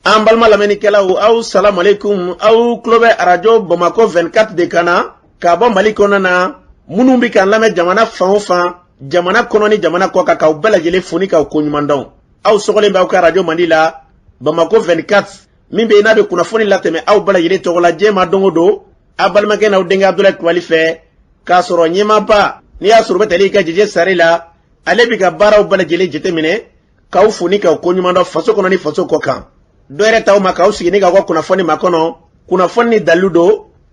An balma lamɛnnikɛlaw aw salamu alaikum aw tulo bɛ arajo Bamako 24 de kan na ka bɔ Mali kɔnɔ na minnu bɛ k'an lamɛn jamana fan o fan jamana kɔnɔ ni jamana kɔ kan k'aw bɛɛ lajɛlen foni k'aw koɲuman dɔn aw sɔgɔlen b'aw ka arajo Mandi la Bamako 24 min bɛ n'a bɛ kunnafoni latɛmɛ aw bɛɛ lajɛlen tɔgɔ la diɲɛ ma don o don a balimakɛ n'aw denkɛ Abdulaye Kulibali fɛ k'a sɔrɔ ɲɛmaaba n'i y'a sɔrɔ bɛ tali ka jɛjɛ sari la ale bɛ ka baaraw bɛɛ lajɛlen jateminɛ k'aw foni k'aw koɲuman dɔn faso kɔnɔ ni faso kɔ kan. Dɔɛrɛ taw ma k'aw sigi ni k'aw ka kunnafoni makɔnɔ kunnafoni ni dalilu don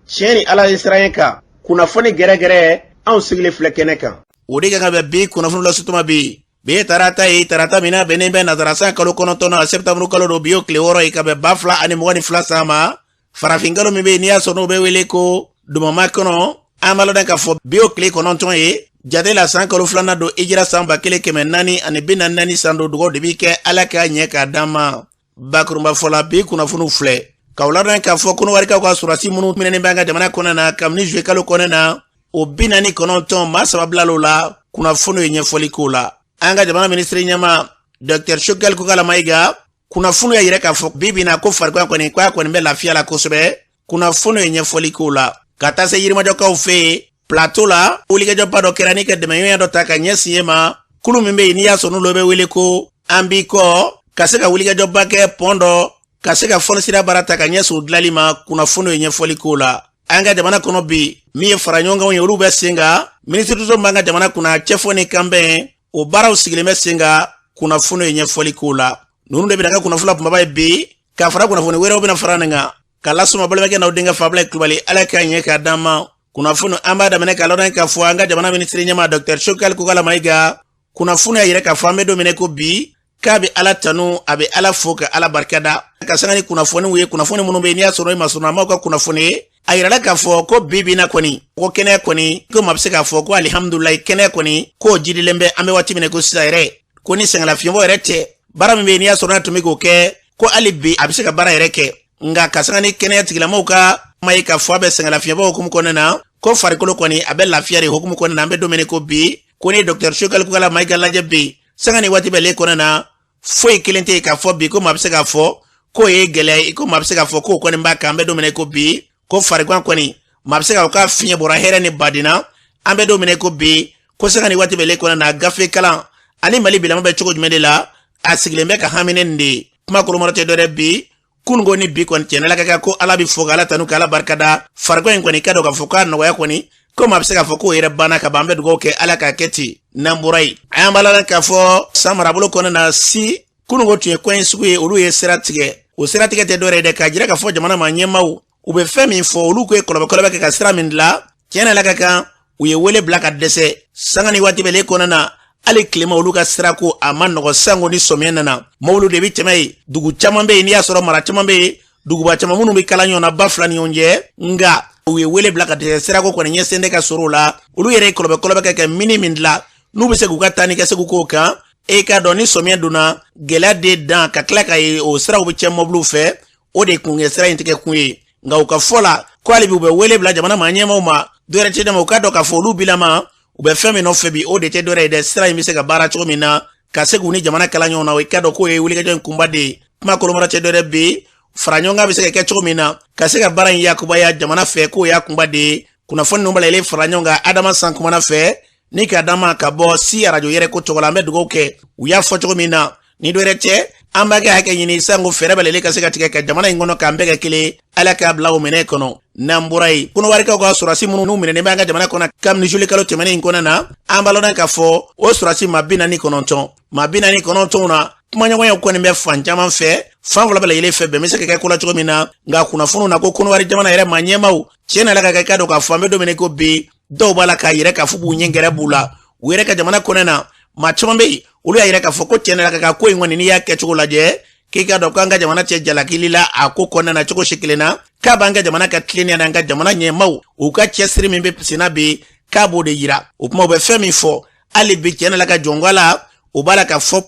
tiɲɛ ni ala ye siran ye kan kunnafoni gɛrɛgɛrɛ anw sigilen filɛ kɛnɛ kan. O de kan ka bɛn bi kunnafoni lasutuma bi ye tarata ye tarata min na bɛnnen bɛ nazarasan kalo 9 na septembre kalo don bi y'o tile 6 ye ka bɛn 2022 san ma farafin kalo min bɛ n'i y'a sɔrɔ n'o bɛ wele ko dumama kɔnɔ an b'a lɔn k'a fɔ bi y'o tile 9 ye jate la san kalo 2nan don hijira san 1444 san don dugawu de bɛ kɛ ala k'a ɲɛ k'a d'an ma. Bakurumba fola bi kunnafoniw filɛ k'aw ladɔn k'a fɔ kɔnɔwarikaw ka surasi minnu minɛnen b'an ka jamana kɔnɔ na kabini juillet kalo kɔnɔ na o 49 maa 3 bilal'o la kunnafoniw ye ɲɛfɔli k'o la an ka jamana ministre ɲɛma Dr Shokal Kokala Mayiga kunnafoniw y'a yira k'a fɔ bi na ko farikolo kɔni k'a kɔni bɛ lafiya la kosɛbɛ kunnafoniw ye ɲɛfɔli k'o la ka taa se yirimajɔkaw fɛ yen plateau la wulikajɔba dɔ kɛra ni ka dɛmɛɲɔgɔnya dɔ ta ka ɲɛsin ye ma kulu min bɛ yen n'i y'a sɔrɔ n'olu bɛ wele ko an b'i kɔ ka se ka wulikajɔba kɛ pɔn dɔ ka se ka fɔnisira baara ta ka ɲɛsin o dilali ma kunnafoni ye ɲɛfɔli k'o la an ka jamana kɔnɔ bi min ye fara ɲɔgɔnkanw ye olu bɛ sen kan minisiri dɔ b'an ka jamana kunna cɛfɔ ni kanbɛn o baaraw sigilen bɛ sen kan kunnafoni ye ɲɛfɔli k'o la ninnu de bɛ ka kunnafoni kumaba ye bi ka fara kunnafoni wɛrɛw bɛna fara nin kan ka lasuma balimakɛ n'aw denkɛ Abdulaye Kulibali ala k'a ɲɛ k'a d'an ma kunnafoni an b'a daminɛ k'a ladɔn k'a fɔ an ka jamana minisiri ɲɛma Dr Shokal Kokala Mayiga kunnafoni y'a yira k'a fɔ an bɛ don min ko bi k'a bɛ ala tanu a bɛ ala fo ka ala barikada ka sanga ni kunnafoniw ye kunnafoni minnu bɛ yen n'i y'a sɔrɔ i ma sɔrɔ amaw ka kunnafoni ye a yirala k'a fɔ ko bi na kɔni ko kɛnɛya kɔni ko maa bɛ se k'a fɔ ko alihamudulilayi kɛnɛya kɔni k'o jidilen bɛ an bɛ waati min ko sisan yɛrɛ ko ni sɛgɛnlafiɲɛbɔ yɛrɛ tɛ baara min bɛ yen n'i y'a sɔrɔ n'a tun bɛ k'o kɛ ko hali bi a bɛ se ka baara yɛrɛ kɛ nka ka sanga ni kɛnɛya tigilamɔgɔw ka kuma ye k'a fɔ a bɛ sɛgɛnlafiɲɛbɔ hukumu kɔnɔna na ko farikolo kɔni a bɛ lafiya de hukumu kɔnɔna na an bɛ don min ko bi ko ni Dr Shokal Kokala Mayiga lajɛ bi sanga ni waati bɛ le kɔnɔna na foyi kelen tɛ k'a fɔ bi ko maa bɛ se k'a fɔ k'o ye gɛlɛya ye ko maa bɛ se k'a fɔ k'o kɔni b'a kan an bɛ don min ko bi ko farigan kɔni maa bɛ se k'a ka fiɲɛ bɔra hɛrɛ ni badina an bɛ don min ko bi ko sanga ni waati bɛ le kɔnɔ na gafe kalan ani Mali bilama bɛ cogo jumɛn de la a sigilen bɛ ka haminen nin de kuma kɔrɔmɔrɔ tɛ dɔ wɛrɛ bi kununko ni bi kɔni tiɲɛna ka kɛ ko ala bɛ fo ka ala tanu ka ala barikada farigan in kɔni ka dɔn k'a fɔ k'a nɔgɔya kɔni ko maa bɛ se k'a fɔ k'o yɛrɛ banna ka ban an bɛ dugawu kɛ ala k'a kɛ ten n'an bɔra yen a y'an bala k'a fɔ san marabolo kɔnɔ na si kununko tun ye ko in sugu ye olu ye sira tigɛ o sira tigɛ tɛ dɔwɛrɛ dɛ k'a jira k'a fɔ jamana ma ɲɛmaw u bɛ fɛn min fɔ olu ko ye kɔlɔbɛ kɛ ka sira min dilan tiɲɛ na ka kan u ye wele bila ka dɛsɛ sanga ni waati bɛ le kɔnɔ na hali tilema olu ka sira ko a ma nɔgɔ sango ni sɔmiya nana mɔbili de bɛ tɛmɛ yen dugu caman bɛ yen n'i y'a sɔrɔ mara caman bɛ yen duguba caman minnu bɛ kala ɲɔgɔn na ba fila ni ɲɔgɔn cɛ nka u ye wele bila ka dɛsɛ sira ko kɔni ɲɛsen tɛ ka sɔrɔ o la olu yɛrɛ ye kɔlɔbɛ kɛ mini min dilan n'u bɛ se k'u ka taa ni ka segu k'o kan e ka dɔn ni sɔmiya donna gɛlɛya de dan ka tila ka ye o siraw bɛ cɛ mɔbiliw fɛ o de kun ye sira in tigɛ kun ye nka u ka fɔ la ko hali bi u bɛ wele bila jamana maa ɲɛmaw ma dɔwɛrɛ tɛ dɛmɛ u ka dɔn k'a fɔ olu bilama u bɛ fɛn min nɔfɛ bi o de tɛ dɔwɛrɛ ye dɛ sira in bɛ se ka baara cogo min na ka se k'u ni jamana kala ɲɔgɔn na o ka dɔn k'o ye wulikajɔ in kunba de ye kuma kɔrɔmɔrɔ tɛ dɔwɛrɛ bi fara ɲɔgɔn kan bɛ se ka kɛ cogo min na ka se ka baara in yakubaya jamana fɛ k'o y'a kunba de ye kunnafoni ninnu bala yɛlɛ fara ɲɔgɔn kan Adama Sankumana fɛ ni ka d'a ma ka bɔ si arajo yɛrɛ ko cogo la an bɛ dugawu kɛ u y'a fɔ cogo min na ni dɔwɛrɛ tɛ an b'a kɛ hakɛ ɲini sanko fɛɛrɛ bɛ ka se ka tigɛ ka jamana in kɔnɔ k'an bɛɛ kɛ kelen ala k'a bila o minɛ kɔnɔ n'an bɔra yen kɔnɔwarikaw ka surasi minnu minɛnen b'an ka jamana kɔnɔ kabini juillet kalo tɛmɛnen in kɔnɔ na an b'a lɔn k'a fɔ o surasi maa 49 maa 49 na kumaɲɔgɔnyaw kɔni bɛ fan caman fɛ fan fɔlɔ bɛ yɛlɛ fɛ bɛn bɛ se ka kɛ ko la cogo min na nka kunnafoniw na ko kɔnɔwari jamana yɛrɛ maa ɲɛmaw tiɲɛ na la ka kɛ ka dɔn k'a fɔ an bɛ don min ko bi dɔw b'a la k'a yɛrɛ k'a fɔ b'u ɲɛ gɛrɛ b'u la u yɛrɛ ka jamana kɔnɔ na maa caman bɛ yen olu y'a yɛrɛ k'a fɔ ko tiɲɛ na la ka ko in kɔni n'i y'a kɛ cogo lajɛ k'i ka dɔn k'an ka jamana cɛ jalakili la a ko kɔnɔna na cogo si kelen na k'a b'an ka jamana ka tilennenya n'an ka jamana ɲɛmaw u ka cɛsiri min bɛ senna bi k'a b'o de yira o kuma u bɛ fɛn min fɔ hali bi tiɲɛ na la ka jɔn la o b'a la ka fɔ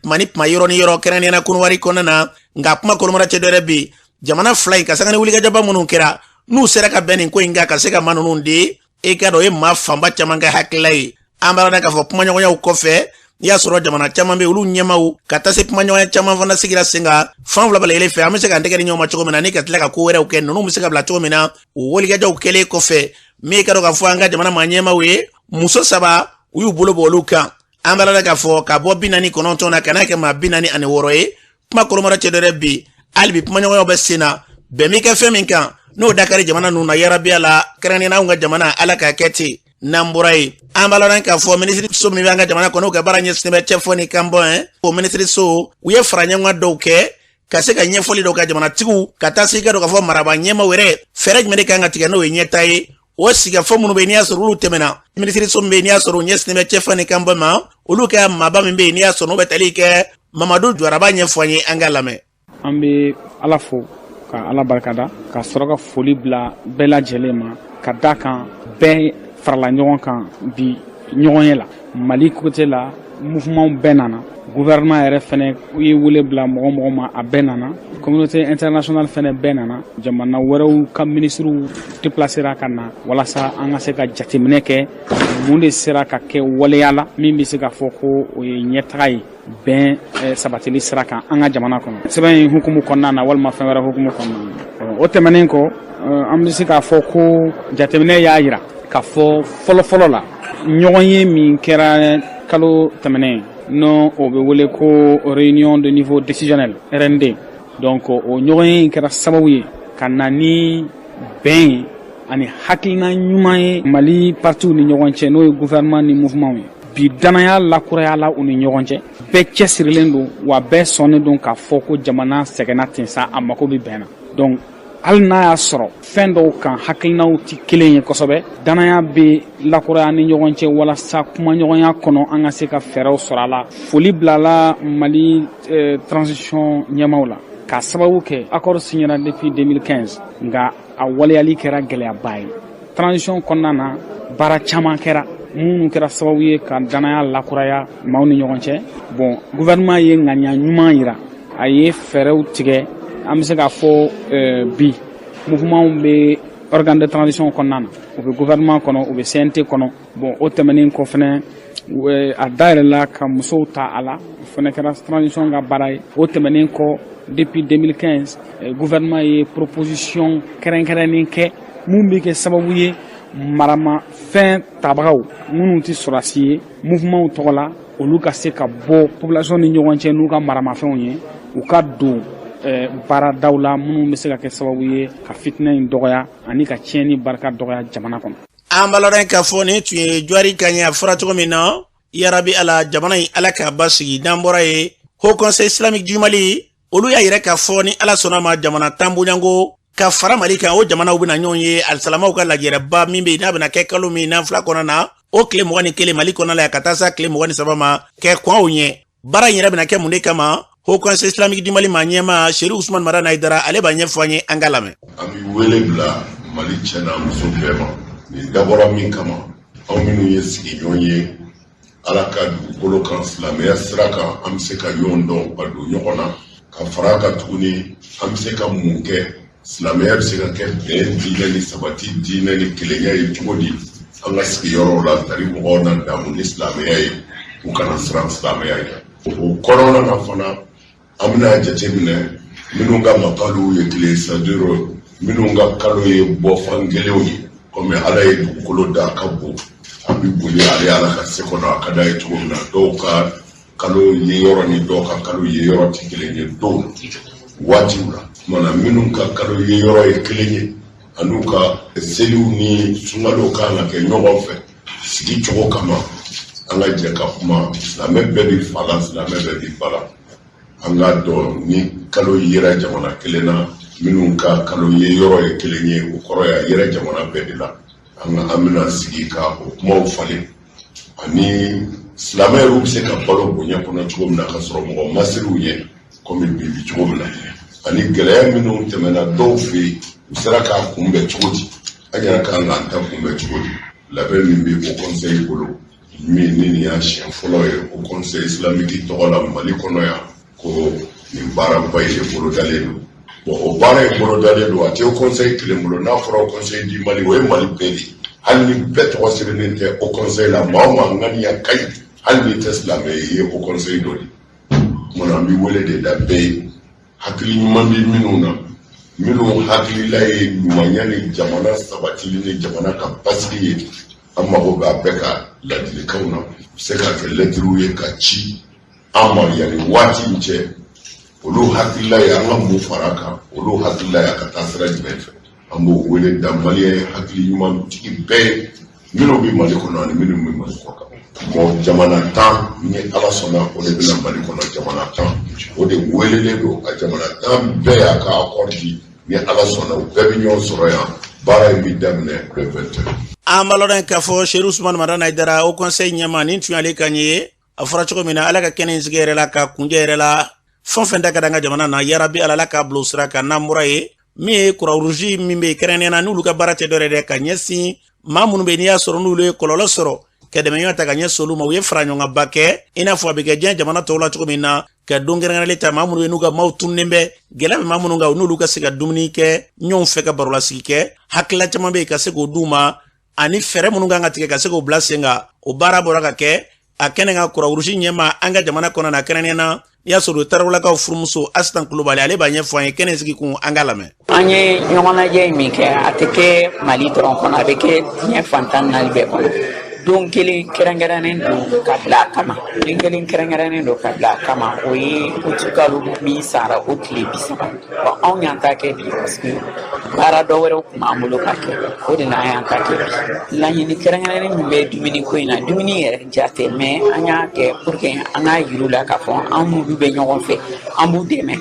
mani kuma yɔrɔ ni yɔrɔ kɛrɛnkɛrɛnnenya kɔnɔwari kɔnɔna na nka kuma kɔrɔmɔrɔ tɛ dɔwɛrɛ bi jamana fila in ka sanga ni wulikajɔba minnu kɛra n'u sera ka bɛn nin ko in kan ka se ka maa ninnu di e ka dɔn o ye maa fanba caman ka hakilila ye an b'a dɔn k'a fɔ kumaɲɔgɔnyaw kɔfɛ n'i y'a sɔrɔ jamana caman bɛ olu ɲɛmaw ka taa se kuma ɲɔgɔnya caman fana sigira sen kan fan fila bala yɛlɛ fɛ an bɛ se k'an tɛgɛ di ɲɔgɔn ma cogo min na ni ka tila ka ko wɛrɛw kɛ ninnu bɛ se ka bila cogo min na o wolikɛjɔw kɛlen kɔfɛ min ka dɔn k'a fɔ an ka jamana maa ɲɛmaw ye muso 3 u y'u bolo bɔ olu kan an b'a la k'a fɔ ka bɔ 49 na ka n'a kɛ maa 46 ye kuma kolomara cɛ dɔ yɛrɛ bi hali bi kuma ɲɔgɔnyaw bɛ sen na bɛn mi kɛ fɛn min kan n'o dakari jamana ninnu na yarabiya la kɛrɛnkɛrɛnnen anw ka jamana ala k'a kɛ ten n'an bɔra ye an b'a la k'a fɔ minisiri so min bɛ an ka jamana kɔnɔ n'o ka baara ɲɛsinnen bɛ cɛfɔ kan bɔ o minisiri so u ye fara ɲɔgɔn dɔw kɛ ka se ka ɲɛfɔli dɔw ka jamanatigiw ka taa se ka dɔn k'a fɔ maraba ɲɛmaw yɛrɛ fɛɛrɛ jumɛn de kan ka tigɛ n'o ye ɲɛta ye o sigafɔ minnu bɛ n'i y'a sɔrɔ olu tɛmɛna minisiri so min bɛ n'i y'a sɔrɔ u ɲɛsinnen bɛ cɛfɔ kan bɔ ma olu kɛ maaba min bɛ yen n'i y'a sɔrɔ n'o bɛ tali kɛ Mamadu Jwaraba ɲɛfɔ an ye an ka lamɛn. An bɛ Ala fo ka Ala barikada ka sɔrɔ ka foli bila bɛɛ lajɛlen ma ka da kan bɛɛ farala ɲɔgɔn kan bi ɲɔgɔn ye la Mali côté la mouvement bɛɛ nana gouvernement yɛrɛ fɛnɛ ye wele bila mɔgɔ ma a bɛɛ nana communauté internationale fɛnɛ bɛɛ nana jamana wɛrɛw ka ministres déplacera ka na walasa an ka se ka jateminɛ kɛ mun de sera ka kɛ waleya la min bɛ se ka fɔ ko o ye ɲɛtaga ye bɛn sabatili sira kan an ka jamana kɔnɔ sɛbɛn in hukumu kɔnɔna na walima fɛn wɛrɛ hukumu kɔnɔna na o tɛmɛnen kɔ an bɛ se k'a fɔ ko jateminɛ y'a jira k'a fɔ fɔlɔfɔlɔ la ɲɔgɔn ye min kɛra kalo tɛmɛnen no o bɛ wele ko réunion de niveau décisionnel RND donc o ɲɔgɔn ye kɛra sababu ye ka na ni bɛn ye ani hakilina ɲuman ye Mali partiw ni ɲɔgɔn cɛ n'o ye gouvernement ni mouvement ye bi danaya lakuraya la u ni ɲɔgɔn cɛ bɛɛ cɛsirilen don wa bɛɛ sɔnnen don k'a fɔ ko jamana sɛgɛnna ten sa a mako bɛ bɛn na donc hali n'a y'a sɔrɔ fɛn dɔw kan hakilinaw tɛ kelen ye kosɛbɛ danaya bɛ lakuraya ni ɲɔgɔn cɛ walasa kuma ɲɔgɔnya kɔnɔ an ka se ka fɛɛrɛw sɔrɔ a la foli bilala Mali transition ɲɛmaw la k'a sababu kɛ accord signera depuis 2015 nka a waleyali kɛra gɛlɛyaba ye transition kɔnɔna na baara caman kɛra minnu kɛra sababu ye ka danaya lakuraya maaw ni ɲɔgɔn cɛ bon gouvernement ye ŋaniya ɲuman yira a ye fɛɛrɛw tigɛ an bɛ se k'a fɔ bi mouvement bɛ organe de transition kɔnɔna na u bɛ gouvernement kɔnɔ u bɛ CNT kɔnɔ bon o tɛmɛnen kɔ fɛnɛ a dayɛlɛla ka musow ta a la o fɛnɛ kɛra transition ka baara ye o tɛmɛnen kɔ depuis 2015 gouvernement ye proposition kɛrɛnkɛrɛnnen kɛ mun bɛ kɛ sababu ye maramafɛn tabagaw minnu tɛ sɔrɔsi ye mouvement tɔgɔ la olu ka se ka bɔ population ni ɲɔgɔn cɛ n'u ka maramafɛnw ye u ka don baaradaw la minnu bɛ se ka kɛ sababu ye ka fitinɛ in dɔgɔya ani ka tiɲɛni barika dɔgɔya jamana kɔnɔ. An b'a lɔn k'a fɔ nin tun ye Jwari ka ɲɛ a fɔra cogo min na yarabi ala jamana in ala k'a basigi n'an bɔra ye Haut Conseil islamique du Mali olu y'a yɛrɛ k'a fɔ ni ala sɔnna ma jamana tan bonyanko ka fara Mali kan o jamanaw bɛna ɲɔgɔn ye alisalamaw ka lajɛrɛba min bɛ yen n'a bɛna kɛ kalo min n'an fila kɔnɔ na o tile 21 Mali kɔnɔ la ka taa sa tile 23 ma kɛ kɔnw ɲɛ baara in yɛrɛ bɛna kɛ mun de kama Haut Conseil islamique du Mali maa ɲɛma Seri Usman Mara Naidara ale b'a ɲɛfɔ an ye an ka lamɛn. An bɛ wele bila Mali cɛ n'a muso bɛɛ ma nin dabɔra min kama aw minnu ye sigiɲɔgɔn ye ala ka dugukolo kan silamɛya sira kan an bɛ se ka ɲɔgɔn dɔn ka don ɲɔgɔn na ka fara kan tuguni an bɛ se ka mun kɛ silamɛya bɛ se ka kɛ bɛn diinɛ ni sabati diinɛ ni kelenya ye cogo di an ka sigiyɔrɔw la tari mɔgɔw na damu ni silamɛya ye u kana siran silamɛya ye o kɔnɔna na fana an bɛna jateminɛ minnu ka makalo ye tile sadiro minnu ka kalo ye bɔfan gɛlɛnw ye komi ala ye dugukolo da ka bon a bɛ boli ale ala ka se kɔnɔ a ka da ye cogo min na dɔw ka kalo ye yɔrɔ ni dɔw ka kalo ye yɔrɔ tɛ kelen ye dɔw waatiw la mana minnu ka kalo ye yɔrɔ ye kelen ye an'u ka seliw ni sunkalow kan ka kɛ ɲɔgɔn fɛ sigi cogo kama an ka jɛ ka kuma silamɛ bɛɛ bi fa la silamɛ bɛɛ bi ba la an ka dɔn ni kalo yera jamana kelen na minnu ka kalo ye yɔrɔ ye kelen ye o kɔrɔ ya yera jamana bɛɛ de la an bɛna sigi ka o kumaw falen ani silamɛ yɛrɛw bɛ se ka balo bonya kɔnɔ cogo min na ka sɔrɔ mɔgɔ masiriw ye komi bi cogo min na ani gɛlɛya minnu tɛmɛna dɔw fɛ yen u sera k'a kunbɛn cogo di an yɛrɛ kan k'an ta kunbɛn cogo di labɛn min bɛ o conseil bolo min ni nin y'a siɲɛ fɔlɔ ye o conseil islamique tɔgɔ la Mali kɔnɔ yan ko nin baaraba ye bolodalen don bon o baara ye bolodalen don a tɛ o conseil kelen bolo n'a fɔra o conseil du Mali o ye Mali bɛɛ de hali ni bɛɛ tɔgɔ sɛbɛnnen tɛ o conseil la maa o maa ŋaniya ka ɲi hali ni tɛ silamɛ ye o conseil dɔ di mun an bɛ wele de da bɛɛ ye hakili ɲuman bɛ minnu na minnu hakilila ye ɲumanya ni jamana sabatili ni jamana ka basigi ye an mago b'a bɛɛ ka ladilikanw na se ka kɛ lɛtiriw ye ka ci an ma yanni waati in cɛ olu hakilila ye an ka mun fara kan olu hakilila ye a ka taa sira jumɛn fɛ an b'o wele da maliyɛn hakili ɲuman tigi bɛɛ ye minnu bɛ Mali kɔnɔ ani minnu bɛ Mali kɔ kan bon jamana 10 ni ala sɔnna o de bɛna Mali kɔnɔ jamana 10 o de welelen don a jamana 10 bɛɛ y'a ka accord di ni ala sɔnna o bɛɛ bɛ ɲɔgɔn sɔrɔ yan baara in bɛ daminɛ le 21. an balodan k'a fɔ Seydou Ousmane Madane Aidara au conseil ɲɛma nin tun y'ale kan ye a fɔra cogo min na ala ka kɛnɛ in sigi yɛrɛ la ka kunjɛ yɛrɛ la fɛn fɛn da ka d'an ka jamana na yarabi ala la k'a bila o sira kan n'an bɔra ye min ye Croix-Rouge min bɛ kɛrɛnkɛrɛnnenya na n'olu ka baara tɛ dɔ wɛrɛ ka ɲɛsin maa minnu bɛ n'i y'a sɔrɔ n'olu ye kɔlɔlɔ sɔrɔ ka dɛmɛɲɔgɔn ta ka ɲɛsin olu ma u ye fara ɲɔgɔn ba kɛ i n'a fɔ a bɛ kɛ diɲɛ jamana tɔw la cogo min na ka don kɛrɛnkɛrɛnlen ta maa minnu ye n'u ka maaw tununnen bɛ gɛlɛya bɛ maa minnu kan n'olu ka se ka dumuni kɛ ɲɔgɔn fɛ ka barolasigi kɛ hakilila caman bɛ yen ka se k'o d'u ma ani fɛɛrɛ minnu kan ka tigɛ ka se k'o bila sen kan o baara bɔra ka kɛ a kɛnɛ kan Croix-Rouge ɲɛma an ka jamana kɔnɔ na kɛrɛnkɛrɛnnen na n'i y'a sɔrɔ Tarawelelakaw furumuso Asitan Kulubali ale b'a ɲɛfɔ an ye kɛnɛ sigi kun an ka lamɛn. An ye ɲɔgɔn lajɛ min kɛ a tɛ kɛ Mali dɔrɔn kɔnɔ a bɛ kɛ diɲɛ fantan naani bɛɛ kɔnɔ. Don kelen kɛrɛnkɛrɛnnen don ka bila a kama don kelen kɛrɛnkɛrɛnnen don ka bila a kama o ye kalo min sara o tile 30 bon anw y'an ta kɛ bi parce que baara dɔ wɛrɛw tun b'an bolo ka kɛ o de la an y'an ta kɛ bi laɲini kɛrɛnkɛrɛnnen min bɛ dumuni ko in na dumuni yɛrɛ ja tɛ mais an y'a kɛ pour que an k'a yir'u la k'a fɔ an n'olu bɛ ɲɔgɔn fɛ an b'u dɛmɛ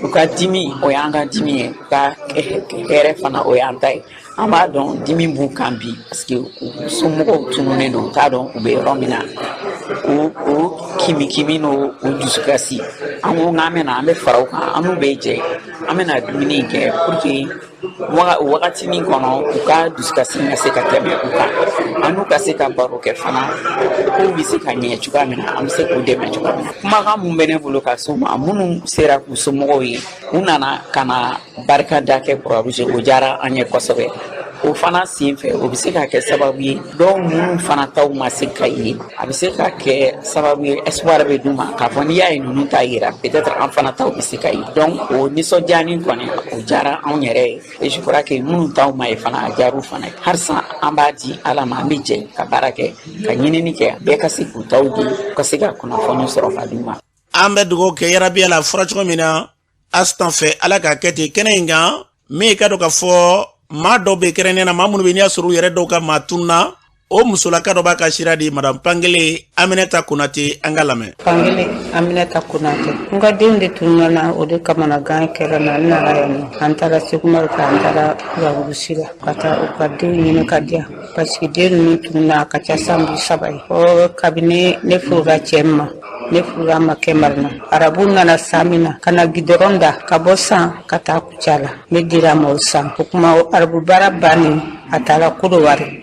u ka dimi o y'an ka dimi ye u ka hɛrɛ fana o y'an ta ye an b'a dɔn dimi b'u kan bi parce que u somɔgɔw tununnen don u t'a dɔn u bɛ yɔrɔ min na o kimi n'o dusukasi an ko k'an bɛna an bɛ fara u kan an n'u bɛ jɛ an bɛna dumuni kɛ pour que wagati min kɔnɔ u ka dusukasi ka se ka tɛmɛ u kan an n'u ka se ka baro kɛ fana k'u bɛ se ka ɲɛ cogoya min na an bɛ se k'u dɛmɛ cogoya min na kumakan mun bɛ ne bolo ka s'u ma minnu sera k'u somɔgɔw ye u nana ka na barika da kɛ Croix-Rouge o diyara an ye kosɛbɛ o fana sen fɛ o bɛ se ka kɛ sababu ye dɔw minnu fana taw ma se ka ye a bɛ se ka kɛ sababu ye espoir bɛ d'u ma k'a fɔ n'i y'a ye ninnu ta yira peut-être an fana taw bɛ se ka ye donc o nisɔndiyani kɔni o diyara anw yɛrɛ ye et je crois que minnu taw ma ye fana a diyar'u fana ye halisa an b'a di ala ma an bɛ jɛ ka baara kɛ ka ɲinini kɛ bɛɛ ka se k'u taw di ka se ka kunnafoni sɔrɔ ka d'u ma. an bɛ dugawu kɛ yarabi la fɔra cogo min na Asitan fɛ ala ka kɛ ten kɛnɛ in kan min ka dɔn ka fɔ maa dɔw bɛ kɛrɛnkɛrɛnnen na maa minnu bɛ n'i y'a sɔrɔ u yɛrɛ dɔw ka maa tun na o musolaka dɔ b'a ka sira di madame Pangele Aminata Konate an ka lamɛn. Pangele Aminata Konate n ka denw de tununa na o de kamanagan kɛra na n nana yan nɔ an taara Sekumaru fɛ an taara Croix-Rouge la ka taa u ka denw ɲini ka di yan parce que den ninnu tununa a ka ca san 3 ye o kabini ne furula cɛ min ma ne furula ma kɛ Marina arabu nana san min na ka na gidɔrɔn da ka bɔ san ka taa Kucala ne dira ma o san o kuma arabu baara bannen a taara Kodowari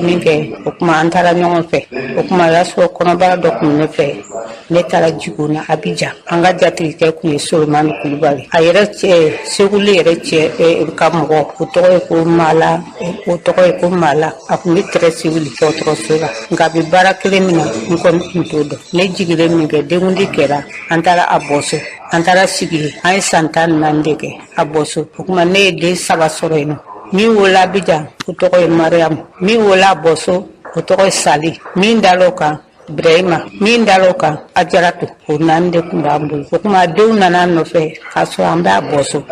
min kɛ o kuma an taara ɲɔgɔn fɛ o kuma a y'a sɔrɔ kɔnɔbara dɔ tun ne fɛ ne taara Jiguna Abijan an ka jatigikɛ kun ye Solomani Kulubali a yɛrɛ cɛ Seguli yɛrɛ cɛ ka mɔgɔ o tɔgɔ ye ko Mala a kun bɛ Tɛrɛsi wuli dɔgɔtɔrɔso la nka a bɛ baara kelen min na n kɔni tun t'o dɔn ne jigilen min kɛ denkundi kɛra an taara a bɔso an taara sigi an ye san 14 de kɛ a bɔso o kuma ne ye den 3 sɔrɔ yen nɔ min wolola Abijan o tɔgɔ ye Mariamu min wolola a bɔso o tɔgɔ ye Sali min dal'o kan Ibrahima min dal'o kan Ajaratu o 4 de tun b'an bolo o kuma denw nana nɔfɛ k'a sɔrɔ an b'a bɔso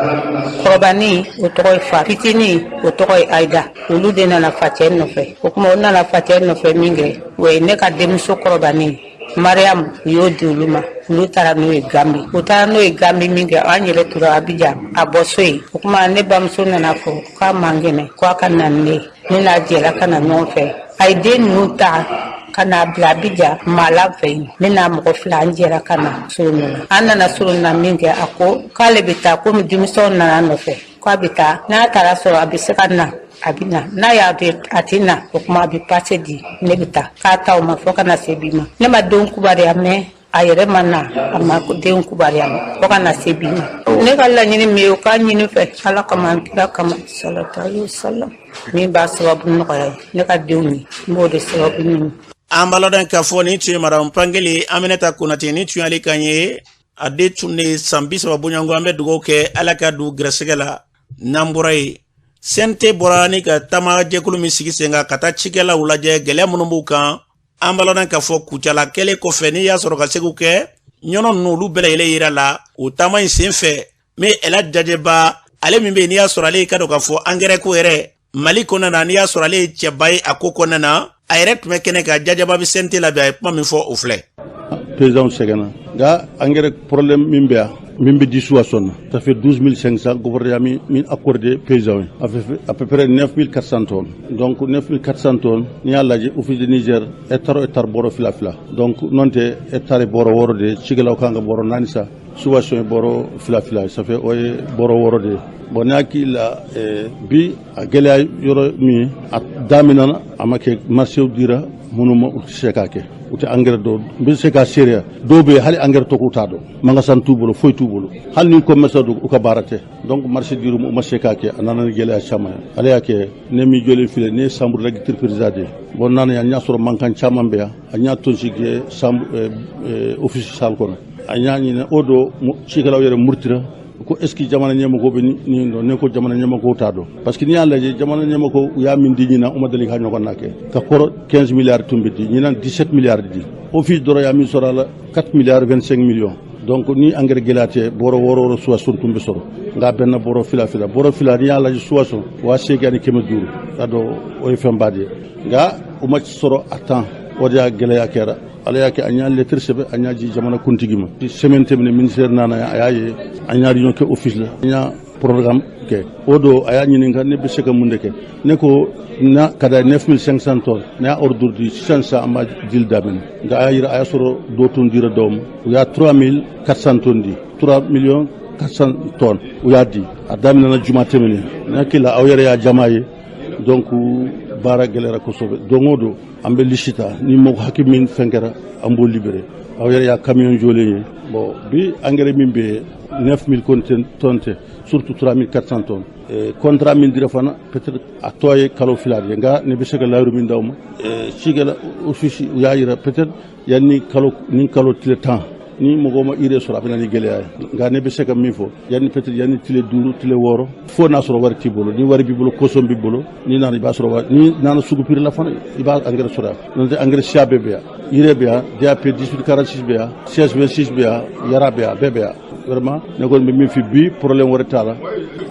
kɔrɔbani o tɔgɔ ye Fa fitini o tɔgɔ ye Aida olu de nana facɛ nɔfɛ o kuma o nana facɛ nɔfɛ min kɛ o ye ne ka denmuso kɔrɔbani Mariamu u y'o di olu ma olu taara n'o ye Gambi o taara n'o ye Gambi min kɛ an yɛrɛ tora Abijan a bɔso ye o kuma ne bamuso nana fɔ k'a man kɛnɛ k'a ka na ne n'a jɛra ka na ɲɔgɔn fɛ a ye den ninnu ta ka n'a bila Abijan Mala fɛ yen ne n'a mɔgɔ 2 an jɛra ka na Solomina an nana Solomina min kɛ a ko k'ale bɛ taa komi denmisɛnw nana nɔfɛ k'a bɛ taa n'a taara sɔrɔ a bɛ se ka na a bɛ na n'a y'a bɛ a tɛ na o kuma a bɛ pase di ne bɛ taa k'a ta o ma fɔ ka na se bi ma ne ma denw kubariya mɛ a yɛrɛ ma na a ma denw kubariya ma fɔ ka na se bi ma ne ka laɲini min ye o k'a ɲini fɛ ala kama an kira kama sallallahu alaihi wasallam min b'a sababu nɔgɔya ye ne ka denw ye n b'o de sababu ɲini. ambalodan ka fo ni tu maram pangeli Aminata Konate ni tu ali kanye ade tunne sambisa babunyango ambe dugo ke alaka du gresegala namburai sente borani ka tama jekulu misigi senga kata chikela ulaje gele munumbuka ambalodan ka fo kuchala kele ko feni ya soro ka segu ke nyono nulu bele ile ira la o tama insenfe me ela jajeba ale mimbe ni ya soro ale ka do ka fo angere ko ere Mali kona na ni ya soro ale chebai akoko na ayret mekene ka jajeba bi sente la ba pa mi fo ofle président Segana ga engrais problème mimbea mimbe dissuasion ça fait 12500 gouvernement min accordé paysans à peu près 9400 tonnes donc 9400 tonnes ni alaji office de Niger hectare boro fila donc nonte hectare boro woro de cigalaw kanga boro nanisa subvention boro fila ça fait oye boro woro de bonaki la bi a gele yoro mi a daminana amake marché dira munuma utikake uti engrais do bi seka seria do be hali engrais to kutado magasan tubolo foy tubolo hal ni commerce do uka barate donc marché diru mu sekake anana gele chama ale yake ne mi jole file ne sambur la gitir président bon nana ya nyasoro mankan chama mbe a nya tonjige sam office sal kono a nya ni ne odo cikalaw yere murtira ko est ce que jamana nyama ko be ni do ne ko jamana nyama ko tado parce que ni alla je jamana nyama ko ya min di na umma dali hanyo ko nake ka koro 15 milliards tumbiti ni nan 17 milliards di office doro ya min sorala 4 milliards 25 millions donc ni engrais gelate boro woro suwason tumbe soro nga benna boro fila ni alla je suwason wa segani kema duru ado o fembade nga umma soro atan odia gelaya kera ala yake anya lettre sebe anya ji jamana kuntigima semaine temne ministère nana ayaye anya rion ke office la anya programme ke odo aya nyini ngane be seka munde ke ne ko na kada 9500 tonnes na ordre di 600 ama dil damen nga ayira aya soro dotun dira dom ya 3400 tonnes di 3 millions 400 tonnes uya di adamina na juma temene na kila awere ya jamaye donc bara gelera ko sobe dongodo ambe lishita ni mo hakimin fenkera ambo libéré awere ya camion jolé bon bi engrais mimbe 9000 tonnes surtout 3400 tonnes contrat min dira fana peut-être a toye kalo filade nga ne be sega lawru min dawma cigala office yaayira peut-être yanni kalo tile temps ni mogoma ire sura bina ni gele ay nga ne be sega mi fo yanni peut-être yanni tile duru tile woro fo na soro war tibolo ni war bi bolo kosom bi bolo ni nana ba soro war ni nana sugu pir la fana iba engrais sura non engrais chabe be ire be DAP 1846 be 1626 be yara be bebe vraiment ne gon mi fi bi problème wara tala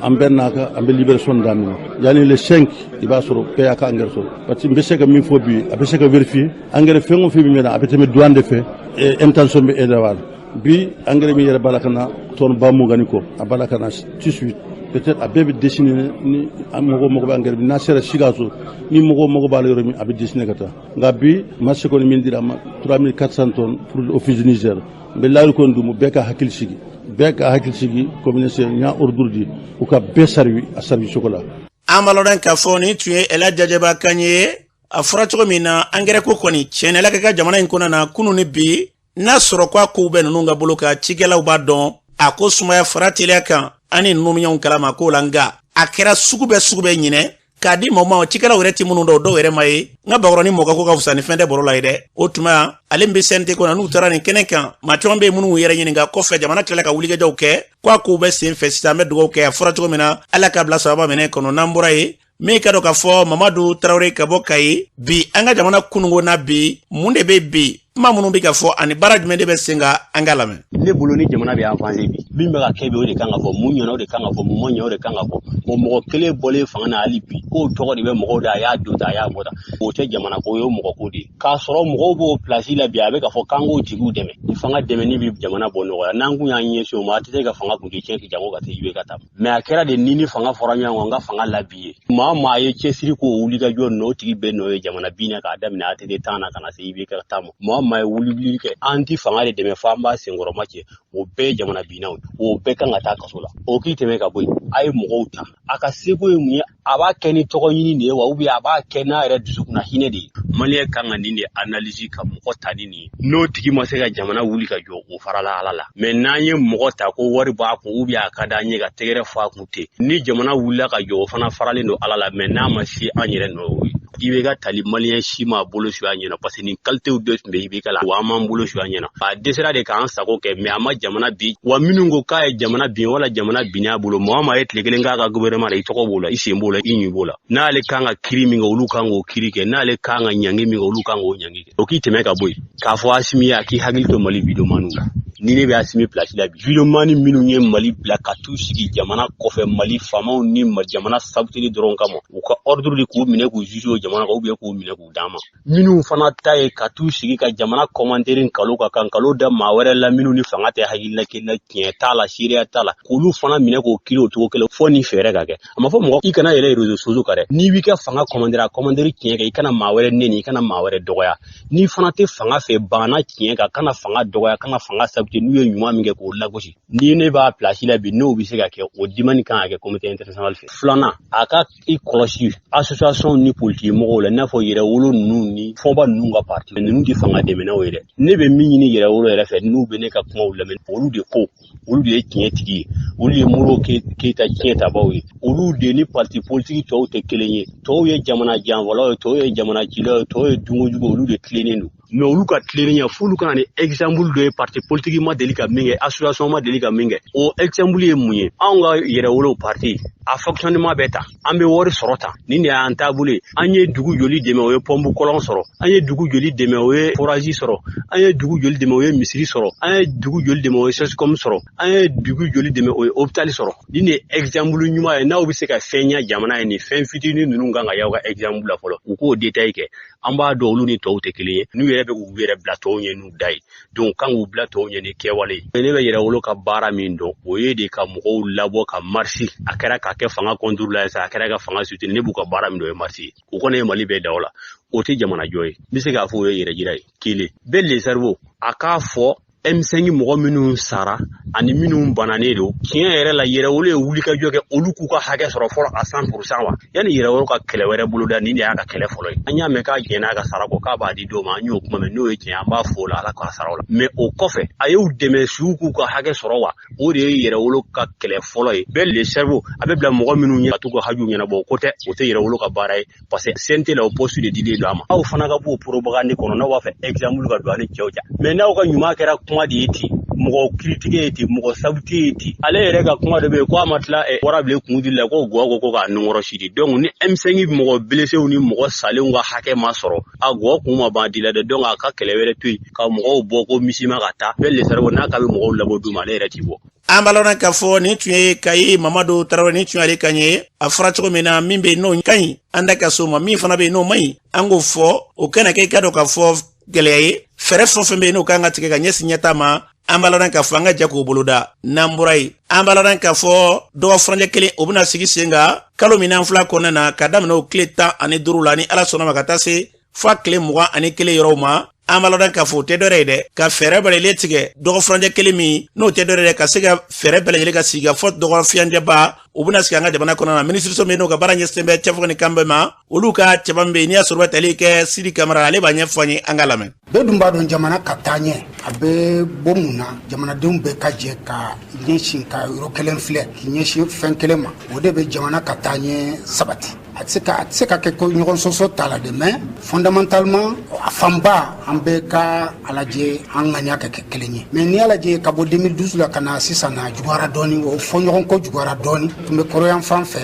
ambennaka ambe libération damino yani le 5 iba soro pe aka engrais soro parce que be sega mi fo bi abe sega vérifier engrais fengo fi bi mena abe teme douane de fait et intention be edawal bi engrais mi yere balakana ton ba mu gani ko abalakana tout de suite peut-être a bebe dessiné ni amogo mogo engrais bi na sera sigaso ni mogo ba le mi abe dessiné kata ngabi marché ko min dira 3400 tonnes pour office du Niger be laalu ko ndumu beka hakil sigi communauté nya ordurdi ou ka be sarwi a sarwi chocolat amalodan ka foni tuye ela jajeba kanye afura chogo mina engrais ko koni chene la ka jamana in kona na kunu ni bi na soro kwa ko be nunga boloka chigela uba don akosuma ya fratile kan ani numinya unkala makola nga akera sugube nyine kadi moma chikala ureti munu do were mai nga bagoro ni moka ko ka fusani fende borola ide otuma alembe sente ko na nutara ni keneka machombe munu yere nyine nga kofe jamana kala ka wuliga jawke kwa ko be sin fesita me dugo ke afura chogo mina ala ka bla saba mene kono nambura yi me ka do ka fo Mamadou Traoré ka bokai bi anga jamana kunungo na bi munde be bi mamunu bi ka fo ani baraj me de be singa angalame ne boloni jamana be avancer bi bimbe ka kebe o de kanga fo munyo o de kanga fo monyo o de kanga fo mo kele bole fanga na ali bi ko togo de be mo da ya do da ya moda o te jamana ko yo mo ko di ka soro mo bo place la bi abe ka fo kango jigu deme ni fanga deme ni bi jamana bono ya nangu ya nyeso ma te ka fanga ku di cheki jango ka te yue ka tam me akera de nini fanga foranya nga fanga la bi ma ye chesiri ko wuli ka jo no tigi be no jamana bina ka adamina ate de tana kana se ibe ka tam ma wuli ke anti fanga de deme famba sengoro make o be jamana bina o be kan ata kasola o ki teme ka boy ay mo uta aka sego mu aba keni togo yini ne wa ubi aba kena re dusukuna hine de maliye kan ni ne analyse ka mo tani ni no tigi ma se ka jamana wuli ka jo o farala alala me nanye mo ta ko wari ba ko ubi aka da nye ga tegere fa kute ni jamana wuli ka jo fana farale no alala me na ma si anyere no i bɛ ka tali maliyɛn si ma bolo su a ɲɛna parce que nin qualité dɔ tun bɛ i bɛ ka la wa an m'an bolo su a ɲɛna a dɛsɛra de k'an sago kɛ mais a ma jamana bi wa minnu ko k'a ye jamana bin wala jamana bin a bolo mɔgɔ ma ye tile kelen k'a ka gouvernement la i tɔgɔ b'o la i sen b'o la i ɲi b'o la n'ale kan ka kiiri min kɛ olu kan k'o kiiri kɛ n'ale kan ka ɲangi min kɛ olu kan k'o ɲangi kɛ o k'i tɛmɛ ka bɔ yen k'a fɔ Asimi ye a k'i hakili to Mali videoman la ni ne bɛ Asimi place la bi videoman minnu ye Mali bila ka t'u sigi jamana kɔfɛ Mali faamaw ni jamana sabutili dɔrɔn kama u ka ordre de k'u minɛ k'u juge o jamana kan ou bien k'u minɛ k'u d'a ma minnu fana ta ye ka t'u sigi ka jamana commentaire nkalon ka kan nkalon da maa wɛrɛ la minnu ni fanga tɛ hakilina kelen na tiɲɛ t'a la seereya t'a la k'olu fana minɛ k'o kiiri o cogo kelen fɔ ni fɛɛrɛ ka kɛ a ma fɔ mɔgɔ i kana yɛlɛ réseaux sociaux kan dɛ n'i b'i ka fanga commentaire a commentaire tiɲɛ kɛ i kana maa wɛrɛ nɛni i kana maa wɛrɛ dɔgɔya n'i fana tɛ fanga fɛ banna tiɲɛ kan kana fanga dɔgɔya kana fanga sabute n'u ye ɲuman min kɛ k'o lagosi ni ne b'a place la bi n'o bɛ se ka kɛ o dimani kan ka kɛ comité international fɛ filanan a ka i kɔlɔsi association ni politique mɔgɔw la i n'a fɔ yɛrɛwolo ninnu ni fɔba ninnu ka parti ninnu tɛ fanga dɛmɛnnaw ye dɛ ne bɛ min ɲini yɛrɛwolo yɛrɛ fɛ n'u bɛ ne ka kumaw lamɛn olu de ko olu de ye tiɲɛ tigi ye olu ye Modibo Keyita tiɲɛ tabaw ye olu de ni parti politique tɔw tɛ kelen ye tɔw ye jamana janfɔlaw ye tɔw ye jamana cilaw ye tɔw ye dunkojugu olu de tilennen don mais olu ka tileniya f'olu kana ni exemple dɔ ye parti politique ma deli ka min kɛ association ma deli ka min kɛ o exemple ye mun ye anw ka yɛrɛwolo parti a fonctionnement bɛ ta an bɛ wari sɔrɔ ta nin de y'an taabolo ye an ye dugu joli dɛmɛ o ye pompe kɔlɔn sɔrɔ an ye dugu joli dɛmɛ o ye forage sɔrɔ an ye dugu joli dɛmɛ o ye misiri sɔrɔ an ye dugu joli dɛmɛ o ye sescom sɔrɔ an ye dugu joli dɛmɛ o ye hôpital sɔrɔ nin de ye exemple ɲuman ye n'aw bɛ se ka fɛn ɲɛ jamana ye nin fɛn fitinin ninnu kan ka y'aw ka exemple la fɔlɔ u k'o détail kɛ an b'a dɔn olu ni tɔw tɛ kelen ye n'u yɛrɛ bɛ k'u yɛrɛ bila tɔw ɲɛ n'u da ye donc kan k'u bila tɔw ɲɛ ni kɛwale ye ne bɛ yɛrɛwolo ka baara min dɔn o ye de ka mɔgɔw labɔ ka marche a kɛra ka kɛ fanga contre la sa a kɛra ka fanga soutenir ne b'u ka baara min dɔn o ye marche ye o kɔni ye Mali bɛɛ da o la o tɛ jamana jɔ ye n bɛ se k'a fɔ o ye yɛrɛ jira ye kelen bɛɛ le cerveau a k'a fɔ M5 mɔgɔ minnu sara ani minnu bananen don tiɲɛ yɛrɛ la yɛrɛwolo ye wulikajɔ kɛ olu k'u ka hakɛ sɔrɔ fɔlɔ à 100% wa yanni yɛrɛwolo ka kɛlɛ wɛrɛ boloda nin de y'a ka kɛlɛ fɔlɔ ye an y'a mɛn k'a jɛn'a ka sara kɔ k'a b'a di dɔw ma an y'o kuma mɛn n'o ye tiɲɛ an b'a fɔ o la Ala k'a sara o la mais o kɔfɛ a y'u dɛmɛ suw k'u ka hakɛ sɔrɔ wa o de ye yɛrɛwolo ka kɛlɛ fɔlɔ ye bɛɛ le cerveau a bɛ bila mɔgɔ minnu ɲɛ ka t'u ka hajuw ɲɛnabɔ o ko tɛ o tɛ yɛrɛwolo ka baara ye parce que CNT la o poste de dilen don a ma aw fana ka b'o propagande kɔnɔ n'aw b'a fɛ exemple ka don a ni cɛw cɛ mais n'aw ka ɲuman kɛra kuma de ye ten mɔgɔ critique ye ten mɔgɔ sabute ye ten ale yɛrɛ ka kuma dɔ bɛ yen ko a ma tila wara bile kun dili la ko gɔ ko k'a nunkɔrɔ sidi donc ni M5 mɔgɔ blesséw ni mɔgɔ salenw ka hakɛ ma sɔrɔ a gɔ kun ma ban di la dɛ donc a ka kɛlɛ wɛrɛ to yen ka mɔgɔw bɔ ko misima ka taa bɛɛ le cerveau n'a ka bɛ mɔgɔw labɔ d'u ma ale yɛrɛ ti bɔ an b'a lɔn k'a fɔ nin tun ye Kayi Mamadu Tarawele nin tun y'ale kan ye a fɔra cogo min na min bɛ yen n'o ka ɲi an da ka so ma min fana bɛ yen n'o man ɲi an k'o fɔ o kana kɛ i ka dɔn k'a fɔ gɛlɛya ye fɛɛrɛ fɛn o fɛn bɛ yen n'o kan ka tigɛ ka ɲɛsin ɲɛta ma an b'a lɔn k'a fɔ an ka jɛ k'o boloda n'an bɔra yen an b'a lɔn k'a fɔ dɔgɔ furancɛ kelen o bɛna sigi sen kan kalo min n'an fila kɔnɔna na ka daminɛ o tile 15 la ni Ala sɔnna ma ka taa se fo tile 21 yɔrɔw ma an b'a lɔn k'a fɔ o tɛ dɔ wɛrɛ ye dɛ ka fɛɛrɛ bɛɛ lajɛlen tigɛ dɔgɔ furancɛ kelen min n'o tɛ dɔ wɛrɛ ye ka se ka fɛɛrɛ bɛɛ lajɛlen ka sigi ka fɔ dɔgɔ fiyancɛba u bɛna sigi an ka jamana kɔnɔ na minisiriso min n'o ka baara ɲɛsinnen bɛ cɛfarin ni kanbɛ ma olu ka cɛman bɛ yen n'i y'a sɔrɔ bɛ tali kɛ Sidi Kamara ale b'a ɲɛfɔ an ye an ka lamɛn bɛɛ dun b'a dɔn jamana ka taa ɲɛ a bɛ bɔ mun na jamanadenw bɛɛ ka jɛ ka ɲɛsin ka yɔrɔ kelen filɛ k'i ɲɛsin fɛn kelen ma o de bɛ jamana ka taa ɲɛ sabati a tɛ se ka kɛ ko ɲɔgɔn sɔsɔ t'a la dɛ mais fondamentalement a fanba an bɛɛ ka a lajɛ an ŋaniya ka kɛ kelen ye mais n'i y'a lajɛ ka bɔ 2012 la ka na sisan na juguyara dɔɔni o fɔ ɲɔgɔn kɔ juguyara dɔɔni tun bɛ kɔrɔyan fan fɛ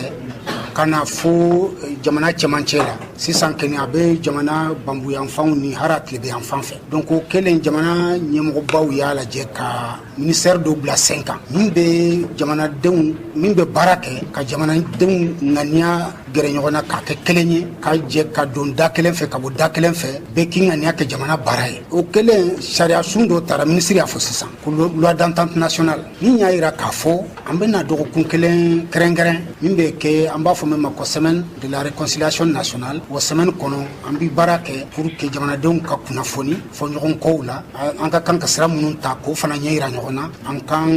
ka na fo jamana cɛmancɛ la sisan kɛni a bɛ jamana banbuyanfanw ni hara tilebiyanfan fɛ donc o kɛlen jamana ɲɛmɔgɔbaw y'a lajɛ ka ministère dɔw bila sen kan min bɛ jamanadenw min bɛ baara kɛ ka jamanadenw ŋaniya gɛrɛ ɲɔgɔn na k'a kɛ kelen ye ka jɛ ka don da kelen fɛ ka bɔ da kelen fɛ bɛɛ k'i ŋaniya kɛ jamana baara ye o kɛlen sariya sun dɔ taara minisiri y'a fɔ sisan ko loi d'entente nationale min y'a yira k'a fɔ an bɛna dɔgɔkun kelen kɛrɛnkɛrɛn min bɛ kɛ an b'a fɔ min ma ko semaine de la réconciliation nationale o semaine kɔnɔ an bɛ baara kɛ pour que jamanadenw ka kunnafoni fɔ ɲɔgɔn kɔw la an ka kan ka sira minnu ta k'o fana ɲɛ yira ɲɔgɔn na an kan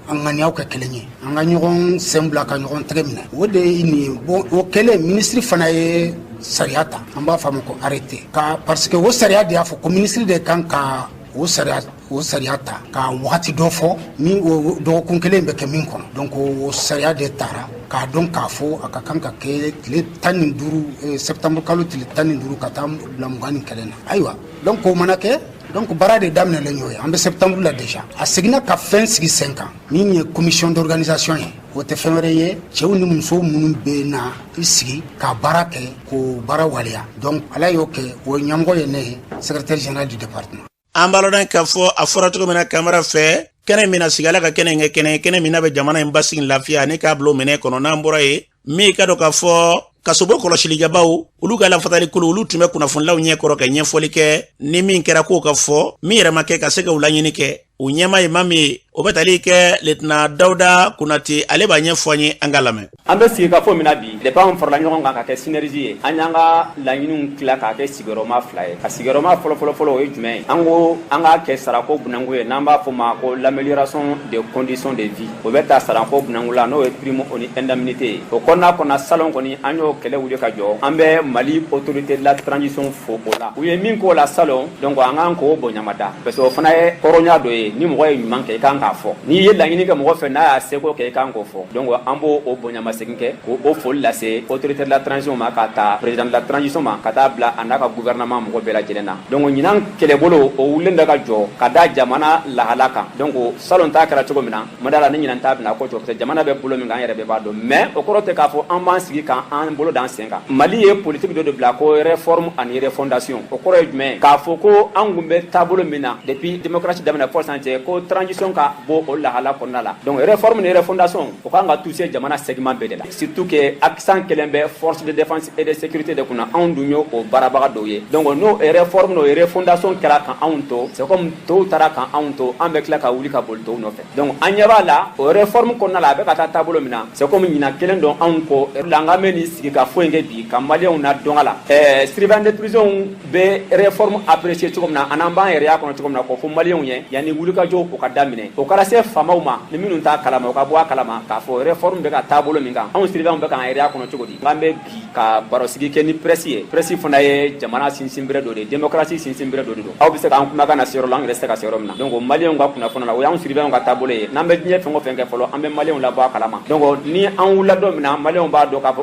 an ŋaniyaw kɛ kelen ye an ka ɲɔgɔn sen bila ka ɲɔgɔn tɛgɛ minɛ o de ye nin ye bon o kɛlen minisiri fana ye sariya ta an b'a fɔ a ma ko arrêté ka parce que o sariya de y'a fɔ ko minisiri de kan ka o sariya o sariya ta ka wagati dɔ fɔ min o dɔgɔkun kelen bɛ kɛ min kɔnɔ donc o sariya de taara k'a dɔn k'a fɔ a ka kan ka kɛ tile 15 septembre kalo tile 15 ka taa bila 21 na ayiwa donc o mana kɛ donc baara de daminɛlen y'o ye an bɛ septembre la déjà a seginna ka fɛn sigi sen kan min ye commission d'organisation ye o tɛ fɛn wɛrɛ ye cɛw ni musow minnu bɛ na i sigi ka baara kɛ k'o baara waleya donc ala y'o kɛ o ɲɛmɔgɔ ye ne ye secrétaire général du département. an b'a lɔn k'a fɔ a fɔra cogo min na kamara fɛ kɛnɛ min na sigi ala ka kɛnɛ kɛ kɛnɛ min na bɛ jamana in basigi lafiya ani k'a bila o minɛ kɔnɔ n'an bɔra ye min ka dɔn k'a fɔ kasobo kɔlɔsilijabaw olu ka lafatali kolo olu tun bɛ kunnafonilaw ɲɛkɔrɔ ka ɲɛfɔli kɛ ni min kɛra k'o ka fɔ min yɛrɛ ma kɛ ka se ka u laɲini kɛ u ɲɛma ye ma min o bɛ tali kɛ letna dawuda kunati ale b'a ɲɛfɔ an ye an ka lamɛn. an bɛ sigi ka fɔ min na bi depuis an farala ɲɔgɔn kan ka kɛ synergie ye an y'an ka laɲiniw tila k'a kɛ sigiyɔrɔma 2 ye a sigiyɔrɔma fɔlɔ o ye jumɛn ye an ko an k'a kɛ sarako bunangu ye n'an b'a fɔ ma ko l'amélioration des conditions de vie o bɛ ta sarako bunangu la n'o ye prime ni indemnité ye o kɔnɔna salon kɔni an y'o kɛlɛ wuli ka jɔ an bɛ Mali autorité de la transition fo o la u ye min k'o la salon donc an k'an k'o bonyamada parce que o fana ye hɔrɔnya dɔ ye ni mɔgɔ ye ɲuman kɛ i kan k'a fɔ n'i ye laɲini kɛ mɔgɔ fɛ n'a y'a seko kɛ i kan k'o fɔ donc an b'o o bonyamasegin kɛ k'o foli lase autorité de la transition ma ka taa président de la transition ma ka taa bila a n'a ka gouvernement mɔgɔ bɛɛ lajɛlen na donc ɲinan kɛlɛbolo o wulilen da ka jɔ ka da jamana lahala kan donc salon ta kɛra cogo min na madala ni ɲinan ta bɛna ko jɔ parce que jamana bɛ bolo min kan an yɛrɛ bɛɛ b'a dɔn mais o kɔrɔ tɛ k'a fɔ an b'an sigi kan an bolo d'an sen kan Mali ye politique dɔ de bila ko réforme ani refondation o kɔrɔ ye jumɛn k'a fɔ ko an kun bɛ taabolo min na depuis démocratie daminɛ fɔ san cɛ ko transition ka bɔ o lahala kɔnɔna la donc réforme ni refondation o kan ka toucher jamana segment bɛɛ de la surtout que accent kelen bɛ force de défense et de sécurité de kunna anw dun y'o baarabaga dɔw ye donc n'o réforme n'o refondation kɛra kan anw to c'est comme tɔw taara kan anw to an bɛ tila ka wuli ka boli tɔw nɔfɛ donc an ɲɛ b'a la o réforme kɔnɔna la a bɛ ka taa taabolo min na c'est comme ɲinan kelen dɔn anw kɔ la an ka mɛ nin sigi ka foyi kɛ bi ka maliyɛnw na dɔn a la surveillant de prison bɛ réforme apprécier cogo min na an n'an b'an yɛrɛ y'a kɔnɔ cogo min na k'o fɔ maliyɛnw ye yanni wulikajɔ o ka daminɛ o kɛra se faamaw ma ni minnu t'a kalama o ka bɔ a kalama k'a fɔ réforme bɛ ka taabolo min kan anw surveillant bɛ k'an yɛrɛ y'a kɔnɔ cogo di an bɛ bi ka barosigi kɛ ni presse ye presse fana ye jamana sinsinbere dɔ de ye démocratie sinsinbere dɔ de don aw bɛ se k'an kumakan na se yɔrɔ la an yɛrɛ tɛ se ka se yɔrɔ min na donc maliyɛnw ka kunnafoni la o y'anw surveillant ka taabolo ye n'an bɛ diɲɛ fɛn o fɛn kɛ fɔlɔ an bɛ maliyɛnw labɔ a kalama donc ni an wulila don min na maliyɛnw b'a dɔn k'a fɔ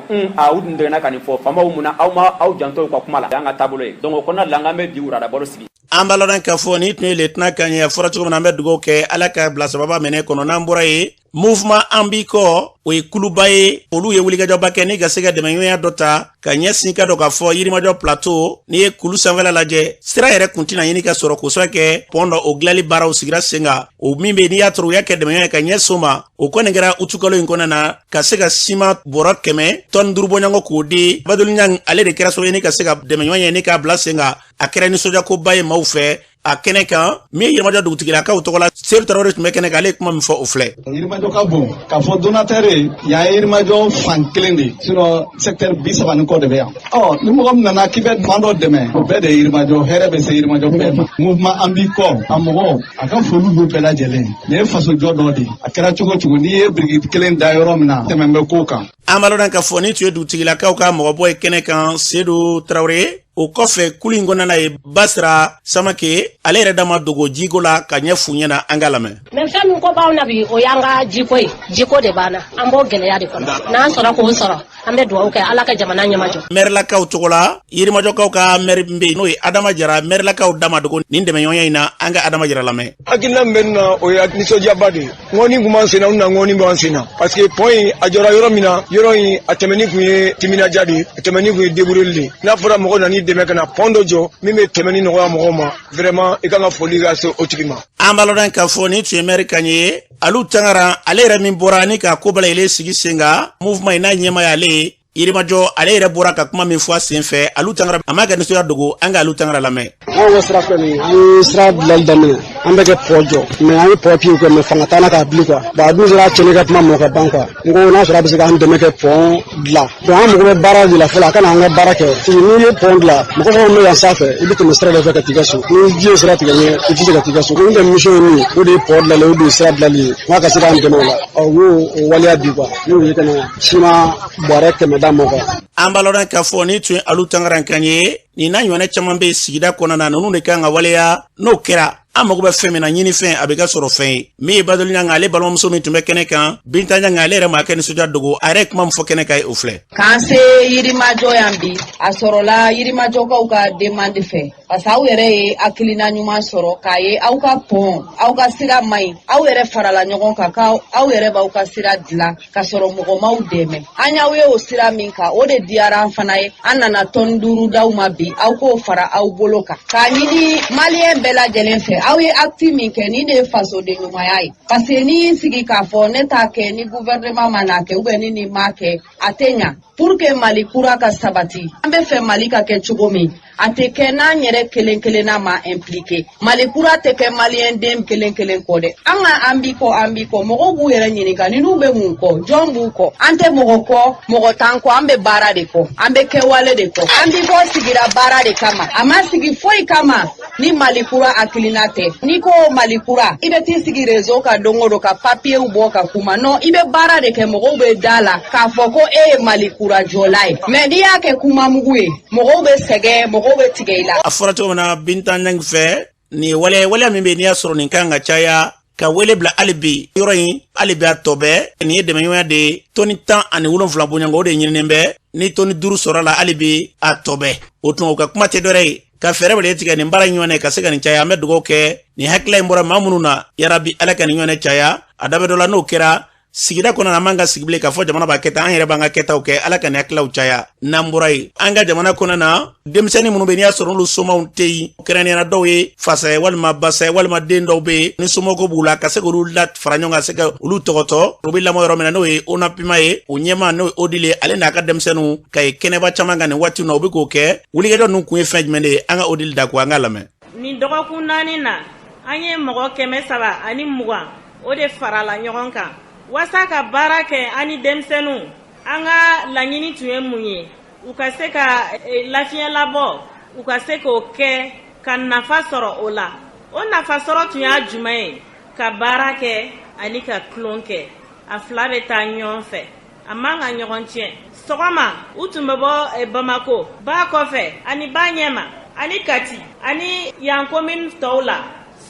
u dun dɛgɛnna ka nin fɔ faamaw mun na aw ma aw janto u ka kuma la y'an ka taabolo ye donc o kɔnɔna la an bɛ bi wurada baro sigi an b'a lɔn k'a fɔ ni tun ye letna kan ye fɔra cogo min na an bɛ dugawu kɛ ala ka bila sababa minɛ kɔnɔ n'an bɔra ye mouvement an b'i kɔ o ye kuluba ye olu ye wulikajɔba kɛ ni ka se ka dɛmɛɲɔgɔnya dɔ ta ka ɲɛsin ka dɔ k'a fɔ yirimajɔ plateau n'i ye kulu sanfɛla lajɛ sira yɛrɛ kun tɛna ɲini ka sɔrɔ kosɛbɛ kɛ pɔn dɔ o dilali baaraw sigira sen kan o min bɛ n'i y'a sɔrɔ u y'a kɛ dɛmɛɲɔgɔn ye ka ɲɛsin o ma o kɔni kɛra utukalo in kɔnɔna na ka se ka siman bɔrɔ 100 tɔni 5 bɔɲɔgɔn k'o di Badoliɲang ale de kɛra sababu ye ni ka se ka dɛmɛɲɔgɔn ye ni k'a bila sen kan a kɛra nisɔndiyakoba ye maaw fɛ a kɛnɛ kan min yirimajɔ dugutigilakaw tɔgɔ la Seydou Traoré tun bɛ kɛnɛ kan ale ye kuma min fɔ o filɛ. Yirimajɔ ka bon k'a fɔ donateur ye yan ye yirimajɔ fan kelen de sinon secteur 30 kɔ de bɛ yan ni mɔgɔ min nana k'i bɛ fan dɔ dɛmɛ o bɛɛ de ye yirimajɔ hɛrɛ bɛ se yirimajɔ bɛɛ ma mouvement an b'i kɔ a mɔgɔ a ka foli b'u bɛɛ lajɛlen nin ye fasojɔ dɔ de a kɛra cogo cogo n'i ye biriki kelen da yɔrɔ min na tɛmɛ bɛ k'o kan. an b'a lɔn k'a fɔ ni tun ye dugutigilakaw ka mɔgɔbɔ ye kɛnɛ kan Seydou Traoré o kɔfɛ kulu in kɔnɔna ye Basira Samake ale yɛrɛ dama dogo jiko la ka ɲɛ f'u ɲɛna an ka lamɛn. mais fɛn min ko b'anw na bi o y'an ka jiko ye jiko de b'an na an b'o gɛlɛya de kɔnɔ n'an sɔrɔ k'o sɔrɔ an bɛ dugawu kɛ ala ka jamana ɲɛmajɔ. mɛrilakaw cogo la yirimajɔkaw ka mɛri bɛ yen n'o ye Adama Jara mɛrilakaw dama dogo nin dɛmɛɲɔgɔnya in na an ka Adama Jara lamɛn. hakilina min bɛ nin na o ye nisɔndiyaba de ye ŋɔni kun b'an sen na u na ŋɔni b'an sen na parce que pɔn in a jɔra yɔrɔ min na yɔrɔ in a tɛmɛni kun ye timinadiya de ye a tɛmɛni kun ye débouruli de ye n'a fɔra mɔgɔ nan'i dɛmɛ ka na pɔn dɔ jɔ min bɛ tɛmɛni nɔgɔya mɔgɔw ma vraiment i kan ka foli ka se o tigi ma. an b'a lɔn k'a fɔ ni tun ye mɛri kan ye Alu Tangara ale yɛrɛ min bɔra ni ka ko bɛɛ lajɛlen sigi sen kan mouvement in n'a ɲɛma ye ale ye yirimajɔ ale yɛrɛ bɔra ka kuma min fɔ a sen fɛ Alu Tangara a ma kɛ nisɔndiya dogo an ka Alu Tangara lamɛn. an ka sira filɛ nin ye an ye sira bilali daminɛ an bɛ kɛ pɔ jɔ mais an ye pɔ pied kɛ mais fanga t'an na k'a bili quoi bon a dun sera cɛnni ka kuma mɔgɔ ka ban quoi n ko n'a sɔrɔ a bɛ se k'an dɛmɛ kɛ pɔn dilan donc an mago bɛ baara de la fɔlɔ a kana an ka baara kɛ n'i ye pɔn dilan mɔgɔ fɛn bɛ yan sanfɛ i bɛ tɛmɛ sira de fɛ ka t'i ka so ni ji ye sira tigɛ ɲɛ i tɛ se ka t'i ka so ko n tɛ mission ye min ye o de ye pɔn dilanli o de ye sira dilanli ye n ka se k'an dɛmɛ o la u y'o waleya bi quoi n'o ye ka na siman bɔrɛ 100 d'a ma quoi. an b'a lɔn k'a fɔ ni tun ye Alu Tangara kan ye nin n'a ɲɔgɔnna caman bɛ sigida kɔnɔna na ninnu de kan ka waleya n'o kɛra an mago bɛ fɛn min na ɲini fɛn a bɛ ka sɔrɔ fɛn ye min ye Baduli Ɲanga ale balimamuso min tun bɛ kɛnɛ kan Binta Ɲanga ale yɛrɛ ma kɛ nisɔndiya dogo a yɛrɛ kuma min fɔ kɛnɛ kan ye o filɛ. K'an se Yirimajɔ yan bi a sɔrɔla Yirimajɔkaw ka demande fɛ parce que aw yɛrɛ ye hakilina ɲuman sɔrɔ k'a ye aw ka pont aw ka sira man ɲi aw yɛrɛ farala ɲɔgɔn kan aw yɛrɛ b'aw ka sira dilan ka sɔrɔ mɔgɔ m'aw dɛmɛ an y'aw ye o sira min kan o de diyara an fana ye an nana tɔni 5 d'aw ma bi aw k'o fara aw bolo kan k'a ɲini maliyɛn bɛɛ lajɛlen fɛ aw ye acte min kɛ nin de ye fasoden ɲumanya ye parce que n'i y'i sigi k'a fɔ ne t'a kɛ ni gouvernement ma n'a kɛ ou bien ni nin m'a kɛ a tɛ ɲa pour que Mali kura ka sabati an bɛ fɛ Mali ka kɛ cogo min a tɛ kɛ n'an yɛrɛ kelen kelenna ma impliqué Mali kura tɛ kɛ maliyɛn den kelen kelen kɔ dɛ an ka an bi kɔ mɔgɔw b'u yɛrɛ ɲininka ninnu bɛ mun kɔ jɔn b'u kɔ an tɛ mɔgɔ kɔ mɔgɔ t'an kɔ an bɛ baara de kɔ an bɛ kɛwale de kɔ an bi kɔ sigira baara de kama a ma sigi foyi kama ni Mali kura hakilina tɛ n'i ko Mali kura i bɛ t'i sigi réseau kan don o don ka papiyew bɔ ka kuma non i bɛ baara de kɛ mɔgɔw bɛ da la k'a fɔ ko e ye Mali kura jɔla ye mais n'i y'a kɛ kuma mugu ye mɔgɔw bɛ sɛgɛn mɔgɔw bɛ tigɛ i la. A fɔra cogo min na Binta Ɲanga fɛ ni waleya min bɛ n'i y'a sɔrɔ nin kan ka caya ka wele bila hali bi yɔrɔ in hali bi a tɔ bɛɛ nin ye dɛmɛɲɔgɔnya de ye tɔni 17 bonyanga o de ɲininen bɛ ni tɔni 5 sɔrɔ la hali bi a tɔ bɛɛ o tuma o ka kuma tɛ dɔwɛrɛ ye ka fɛɛrɛ bɛ tigɛ nin baara ɲɔgɔn ka se ka nin caya an bɛ dugawu kɛ nin hakilila in bɔra maa minnu na yarabi ala ka nin ɲɔgɔn caya a da bɛ dɔ la n'o kɛra sigida kɔnɔ an man ka sigi bilen k'a fɔ jamana b'a kɛ tan an yɛrɛ b'an ka kɛtaw kɛ ala ka nin hakilaw caya n'an bɔra yen an ka jamana kɔnɔ na denmisɛnnin minnu bɛ n'i y'a sɔrɔ olu somaw tɛ yen kɛrɛnkɛrɛnnenya dɔw ye fasa ye walima basa ye walima den dɔw bɛ yen ni somɔgɔw b'u la ka se k'olu la fara ɲɔgɔn kan se ka olu tɔgɔtɔ u bɛ lamɔ yɔrɔ min na n'o ye ONAPIMA ye o ɲɛmaa n'o ye Odile ale n'a ka denmisɛnninw ka ye kɛnɛba caman kan nin waati na u bɛ k'o kɛ wulikɛjɔ ninnu kun ye fɛn jumɛn de ye an ka Odile da ko an ka lamɛn. Nin dɔgɔkun 4 na an ye mɔgɔ 320 o de farala ɲɔgɔn kan wasa ka baara kɛ ani denmisɛnninw an ka laɲini tun ye mun ye u ka se ka lafiya labɔ u ka se k'o kɛ ka nafa sɔrɔ o la o nafa sɔrɔ tun y'a jumɛn ye ka baara kɛ ani ka tulon kɛ a fila bɛ taa ɲɔgɔn fɛ a man ka ɲɔgɔn tiɲɛ sɔgɔma u tun bɛ bɔ Bamako ba kɔfɛ ani ba ɲɛma ani Kati ani yan commune tɔw la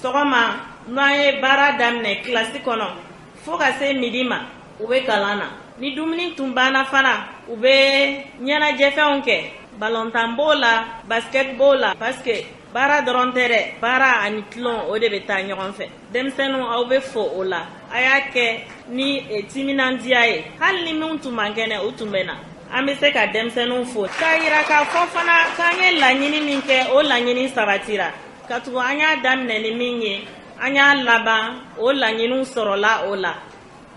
sɔgɔma n'an ye baara daminɛ kilasi kɔnɔ fo ka se midi ma u bɛ kalan na ni dumuni tun banna fana u bɛ ɲɛnajɛfɛnw kɛ balontan b'o la basket b'o la parce que baara dɔrɔn tɛ dɛ baara ani tulon o de bɛ taa ɲɔgɔn fɛ denmisɛnninw aw bɛ fo o la a y'a kɛ ni timinandiya ye hali ni minnu tun man kɛnɛ u tun bɛ na an bɛ se ka denmisɛnninw fo k'a yira k'a fɔ fana k'an ye laɲini min kɛ o laɲini sabatira ka tugu an y'a daminɛ ni min ye an y'a laban o laɲiniw sɔrɔla o la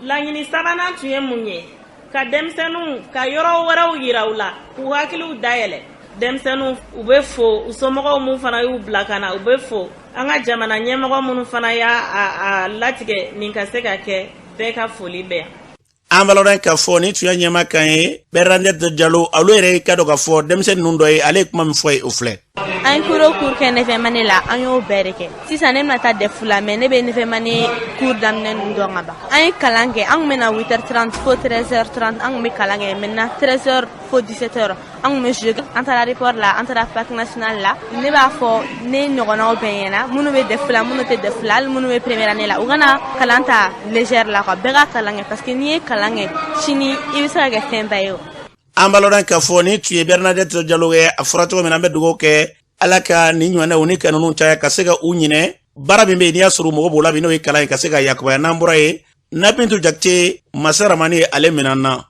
laɲini sabanan tun ye mun ye ka denmisɛnninw ka yɔrɔ wɛrɛw yira u la k'u hakiliw dayɛlɛ denmisɛnninw u bɛ fo u somɔgɔw mun fana y'u bila ka na u bɛ fo an ka jamana ɲɛmɔgɔ minnu fana y'a latigɛ nin ka se ka kɛ bɛɛ ka foli bɛ yan. an balɔrɔ k'a fɔ ni tun ye ɲɛma kan ye Bernadette Diallo olu yɛrɛ ka dɔn k'a fɔ denmisɛnnin ninnu dɔ ye ale ye kuma min fɔ ye o filɛ. An kuro cours kɛ Nefɛmani la an y'o bɛɛ de kɛ sisan ne bɛna taa DEF la mais ne bɛ Nefɛmani cours daminɛ ninnu dɔn ka ban an ye kalan kɛ an kun bɛ na 8h30 fo 13h30 an kun bɛ kalan kɛ maintenant 13h fo 17h an kun bɛ jouer an taara report la an taara parc national la ne b'a fɔ ne ɲɔgɔnnaw bɛɛ ɲɛna minnu bɛ DEF la minnu tɛ DEF la hali minnu bɛ première année la u kana kalan ta légère la quoi bɛɛ ka kalan kɛ parce que n'i ye kalan kɛ sini i bɛ se ka kɛ fɛn ba ye o. an balɔrɔ k'a fɔ ni tun ye Bernadette Diallo ye a fɔra cogo min na an bɛ dugawu kɛ ala ka nin ɲɔgɔnnaw ni kanunu caya ka se ka u ɲinɛ baara min bɛ yen n'i y'a sɔrɔ mɔgɔ b'o la bi n'o ye kalan ye ka se ka yakubaya n'an bɔra ye Nabintu Jakite Masa Ramani ye ale minɛ na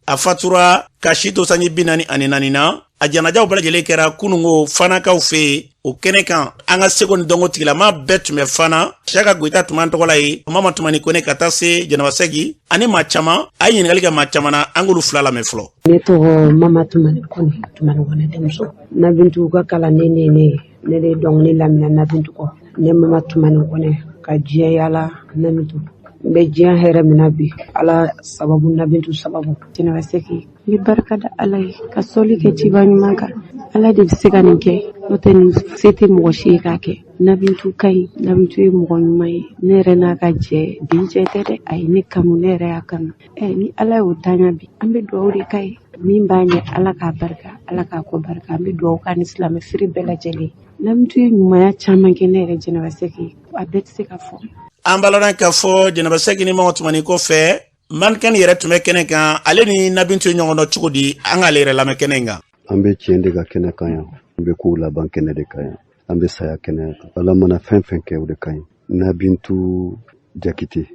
a fatura ka si to sanji 44 na a janajaw bɛɛ lajɛlen kɛra kunungo fanakaw fɛ yen o kɛnɛ kan an ka seko ni dɔnko tigilama bɛɛ tun bɛ fana Siyaka Goyita tun b'an tɔgɔ la ye Mama Tumani Kone ka taa se Janabasɛgi ani maa caman a ye ɲininkali kɛ maa caman na an k'olu fila lamɛn fɔlɔ. Ne tɔgɔ Mama Tumani Kone denmuso Nabintu ka kalanden ne de dɔnkili lamɛnna Nabintu kɔ ne Mama Tumani Kone ka diɲɛ yaala Nabintu n bɛ diɲɛ hɛrɛ min na bi ala sababu Nabintu sababu Janabasɛgi n bɛ barika da ala ye ka sɔli kɛ ciba ɲuman kan ala de bɛ se ka nin kɛ n'o tɛ nin se tɛ mɔgɔ si ye k'a kɛ Nabintu ka ɲi Nabintu ye mɔgɔ ɲuman ye ne yɛrɛ n'a ka jɛ bi jɛ tɛ dɛ a ye ne kanu ne yɛrɛ y'a kanu ni ala y'o tanya bi an bɛ dugawu de ka ye min b'a ɲɛ ala k'a barika ala k'a kɔ barika an bɛ dugawu k'a ni silamɛ firi bɛɛ lajɛlen Nabitu ye ɲumanya caman kɛ ne yɛrɛ Jɛnɛba Sɛki a bɛɛ tɛ se ka fɔ. An balaran ka fɔ Jɛnɛba Sɛki ni mɔgɔ tumani ko fɛ mankan yɛrɛ tun bɛ kɛnɛ kan ale ni Nabintu ɲɔgɔn dɔ cogo di an k'ale yɛrɛ lamɛn kɛnɛ kan. An bɛ tiɲɛ de ka kɛnɛ kan yan, an bɛ kow laban kɛnɛ de kan yan, an bɛ saya kɛnɛ kan. Ala mana fɛn fɛn kɛ o de kan ɲi. Nabintu Jakite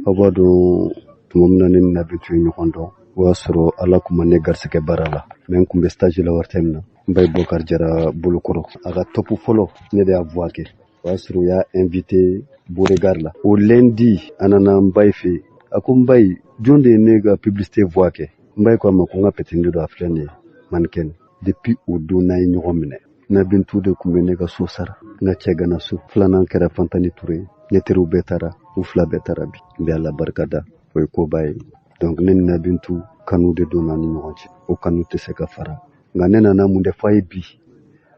aw b'a dɔn tuma min na ne ni Nabintu ye ɲɔgɔn dɔn o y'a sɔrɔ Ala kun ma ne garisɛgɛ baara la mais n kun bɛ stage la waati min na n bayi Bokar Jara bolokɔrɔ a ka top fɔlɔ ne de y'a voix kɛ o y'a sɔrɔ u y'a invité Beauregard la o lundi a nana n bayi fɛ a ko n bayi jɔn de ye ne ka publicité voix kɛ n bayi ko a ma ko n ka petini dɔ a filɛ nin ye mannequin depuis o don n'a ye ɲɔgɔn minɛ Nabintu de kun bɛ ne ka so sara n ka cɛ gana so filanan kɛra Fantani Ture ne teriw bɛɛ taara u fila bɛɛ taara bi n bɛ Ala barikada o ye koba ye donc ne ni Nabintu kanu de donna ni ɲɔgɔn cɛ o kanu tɛ se ka fara nka ne nana mun de fɔ a ye bi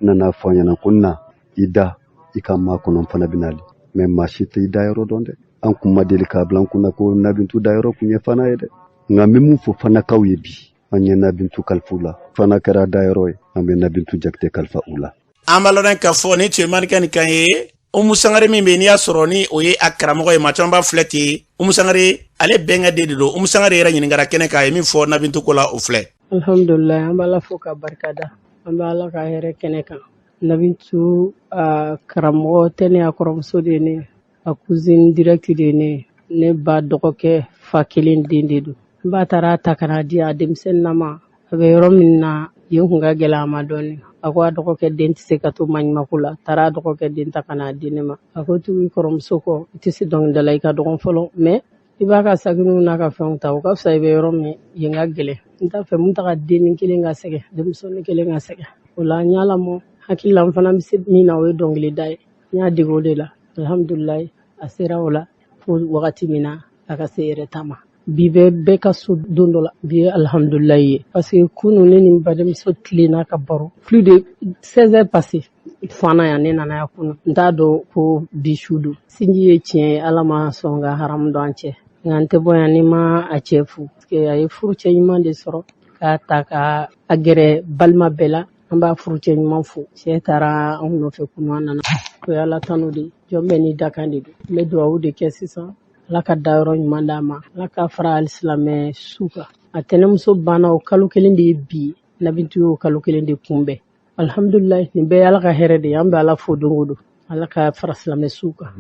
n nana fɔ a ɲɛna ko na i da i ka maa kɔnɔ n fana bɛ nali mais maa si tɛ i da yɔrɔ dɔn dɛ an kun ma deli k'a bila an kunna ko Nabintu da yɔrɔ kun ye fana ye dɛ nka n bɛ mun fɔ fanakaw ye bi an ye Nabintu kalifa u la fana kɛra da yɔrɔ ye an bɛ Nabintu Jakite kalifa u la. An b'a lɔn ka fɔ ni tun ye mannequin kan ye Umu Sangare min bɛ n'i y'a sɔrɔ ni o ye a karamɔgɔ ye maa caman b'a filɛ ten Umu Sangare ale bɛnkɛ den de don Umu Sangare yɛrɛ ɲininkara kɛnɛ kan a ye min fɔ Nabintu ko la o filɛ. Alhamdulillah an b'a Ala fo ka barikada an b'a Ala ka hɛrɛ kɛnɛ kan Nabintu karamɔgɔ tɛ ne a kɔrɔmuso de ye ne a cousine direct de ye ne ne ba dɔgɔkɛ fa kelen den de don n ba taara ta ka na di a denmisɛnnin ma a bɛ yɔrɔ min na yen kun ka gɛlɛn a ma dɔɔni a ko a dɔgɔkɛ den tɛ se ka to maɲumako la taara a dɔgɔkɛ den ta ka na di ne ma a ko tugu i kɔrɔmuso kɔ i tɛ se dɔnkilida la i ka dɔgɔn fɔlɔ mais i b'a ka sakininw n'a ka fɛnw ta o ka fisa i bɛ yɔrɔ min yen ka gɛlɛn n t'a fɛ mun ta ka den kelen ka sɛgɛn denmusonin kelen ka sɛgɛn o la n y'a lamɔ hakili la n fana bɛ se min na o ye dɔnkilida ye n y'a dege o de la alhamdulilayi a sera o la fo wagati min na a ka se yɛrɛ ta ma bi bɛɛ ka so don dɔ la bi ye alhamdulilayi ye parce que kunu ne ni n badenmuso tilenna ka baro plus de 16 heures passées fana yan ne nana ya kunu n t'a dɔn ko bi su don sinji ye tiɲɛ ye ala ma sɔn ka haramu don an cɛ nka n tɛ bɔ yan ni ma a cɛ fu parce que a ye furu cɛ ɲuman de sɔrɔ k'a ta ka a gɛrɛ balima bɛɛ la an b'a furu cɛ ɲuman fo cɛ taara an nɔfɛ kunu an nana o ye ala tanu de jɔn bɛɛ n'i dakan de don n bɛ duwawu de kɛ sisan ala ka dayɔrɔ ɲuman d'a ma ala ka fara alisilamɛ su kan a tɛnɛmuso banna o kalo kelen de ye bi Nabintu y'o kalo kelen de kunbɛn alhamdulilayi nin bɛɛ ye ala ka hɛrɛ de ye an bɛ ala fo don o don ala ka fara silamɛ su kan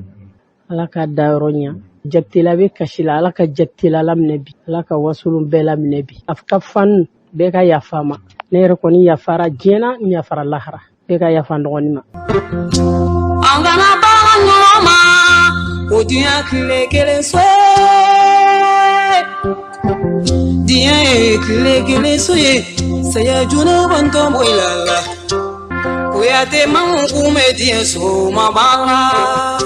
ala ka dayɔrɔ ɲa Jakitela bɛ kasi la ala ka Jakitela laminɛ bi ala ka wasolon bɛɛ laminɛ bi a ka fanu bɛɛ ka yafa ma ne yɛrɛ kɔni yafara diɲɛna n yafara lahara bɛɛ ka yafa n dɔgɔnin ma an kana baara ɲɔgɔn ma o diɲɛ tile kelen so diɲɛ ye tile kelen so ye saya joona bantɔ bɔ la la kuyate man kun bɛ diɲɛ so ma baara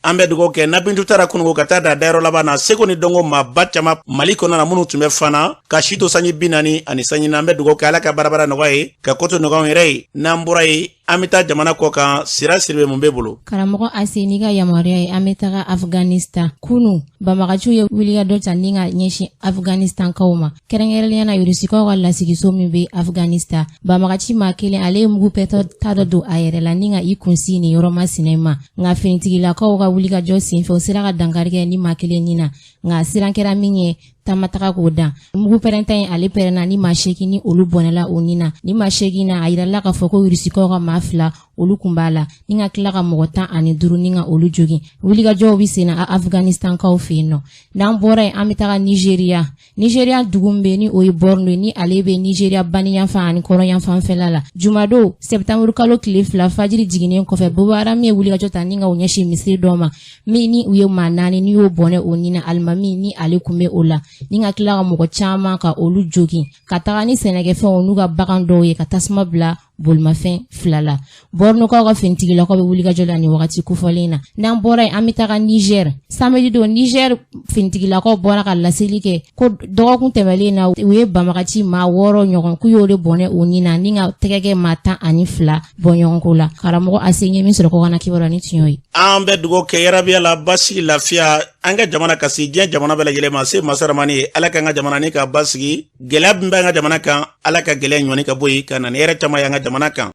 an bɛ dugawu kɛ Nabintu taara kunungo ka taa da dayɔrɔ laban na seko ni dɔnko maaba caman Mali kɔnɔ na minnu tun bɛ fana ka si to sanji 40 ani sanji na an bɛ dugawu kɛ ala ka barabara nɔgɔya ye ka koto nɔgɔya yɛrɛ ye n'an bɔra ye an bɛ taa jamana kɔ kan sira siribe mun bɛ bolo karamɔgɔ Aseni ka yamaruya ye an bɛ taga Afghanistan kunu banbagaciw ye wuliga dɔ ta ni ka ɲɛsin Afghanistan kaw ma kɛrɛnkɛrɛnnenya na Irusikaw ka lasigiso min bɛ Afghanistan banbagaci maa kelen ale ye mugu pɛtɔ ta dɔ don a yɛrɛ la ni ka i kunsi ni yɔrɔ masina ma nka finitigilakaw ka wulikajɔ senfɛ o sera ka dankari kɛ ni maa kelen nin na nka siran kɛra min ye tamataga k'o dan mugu pɛrɛnta in ale pɛrɛnna ni maa 8 ni olu bɔnɛla o nin na ni maa 8 na a yirala k'a fɔ ko Irusikaw ka maa 2 olu kun b'a la ni ka tila ka mɔgɔ 15 ni ka olu jogin wulikajɔw bi sen na Afghanistan kaw fɛ yen nɔ n'an bɔra yen an bɛ taga Nigeria dugu min bɛ ni o ye Borno ni ale bɛ Nigeria bani yanfan ani kɔrɔn yanfan fɛla la jumadon septembre kalo tile 2 fajiri jiginnen kɔfɛ Boko Haram ye wulikajɔ ta ni ka u ɲɛsin misiri dɔ ma min ni u ye maa 4 ni y'o bɔnɛ o nin na alimami ni ale kun bɛ o la ni ka tila ka mɔgɔ caman ka olu jogin ka taga ni sɛnɛkɛfɛnw n'u ka bagan dɔw ye ka tasuma bila bolimafɛn 2 la Bornokaw ka finitigilakaw bɛ wulikajɔ la ni wagati kofɔlen na n'an bɔra yen an bɛ taga Niger samedi don Niger finitigilakaw bɔra ka laseli kɛ ko dɔgɔkun tɛmɛlen na u ye banbagaci maa 6 ɲɔgɔn k'u y'o de bɔnɛ o nin na ni ka tɛgɛ kɛ maa 12 bɔ ɲɔgɔn ko la karamɔgɔ Aseni min sɔrɔ ko kana kibaruya ni tiɲɛ ye an bɛ dugawu kɛ yarabiya la basigi lafiya an ka jamana kasi diɲɛ jamana bɛɛ lajɛlen ma se masaramani ye ala ka an ka jamana ni ka basigi gɛlɛya min bɛ an ka jamana kan ala ka gɛlɛya ɲɔni ka bɔ yen ka na ni hɛrɛ caman ye an ka jamana kan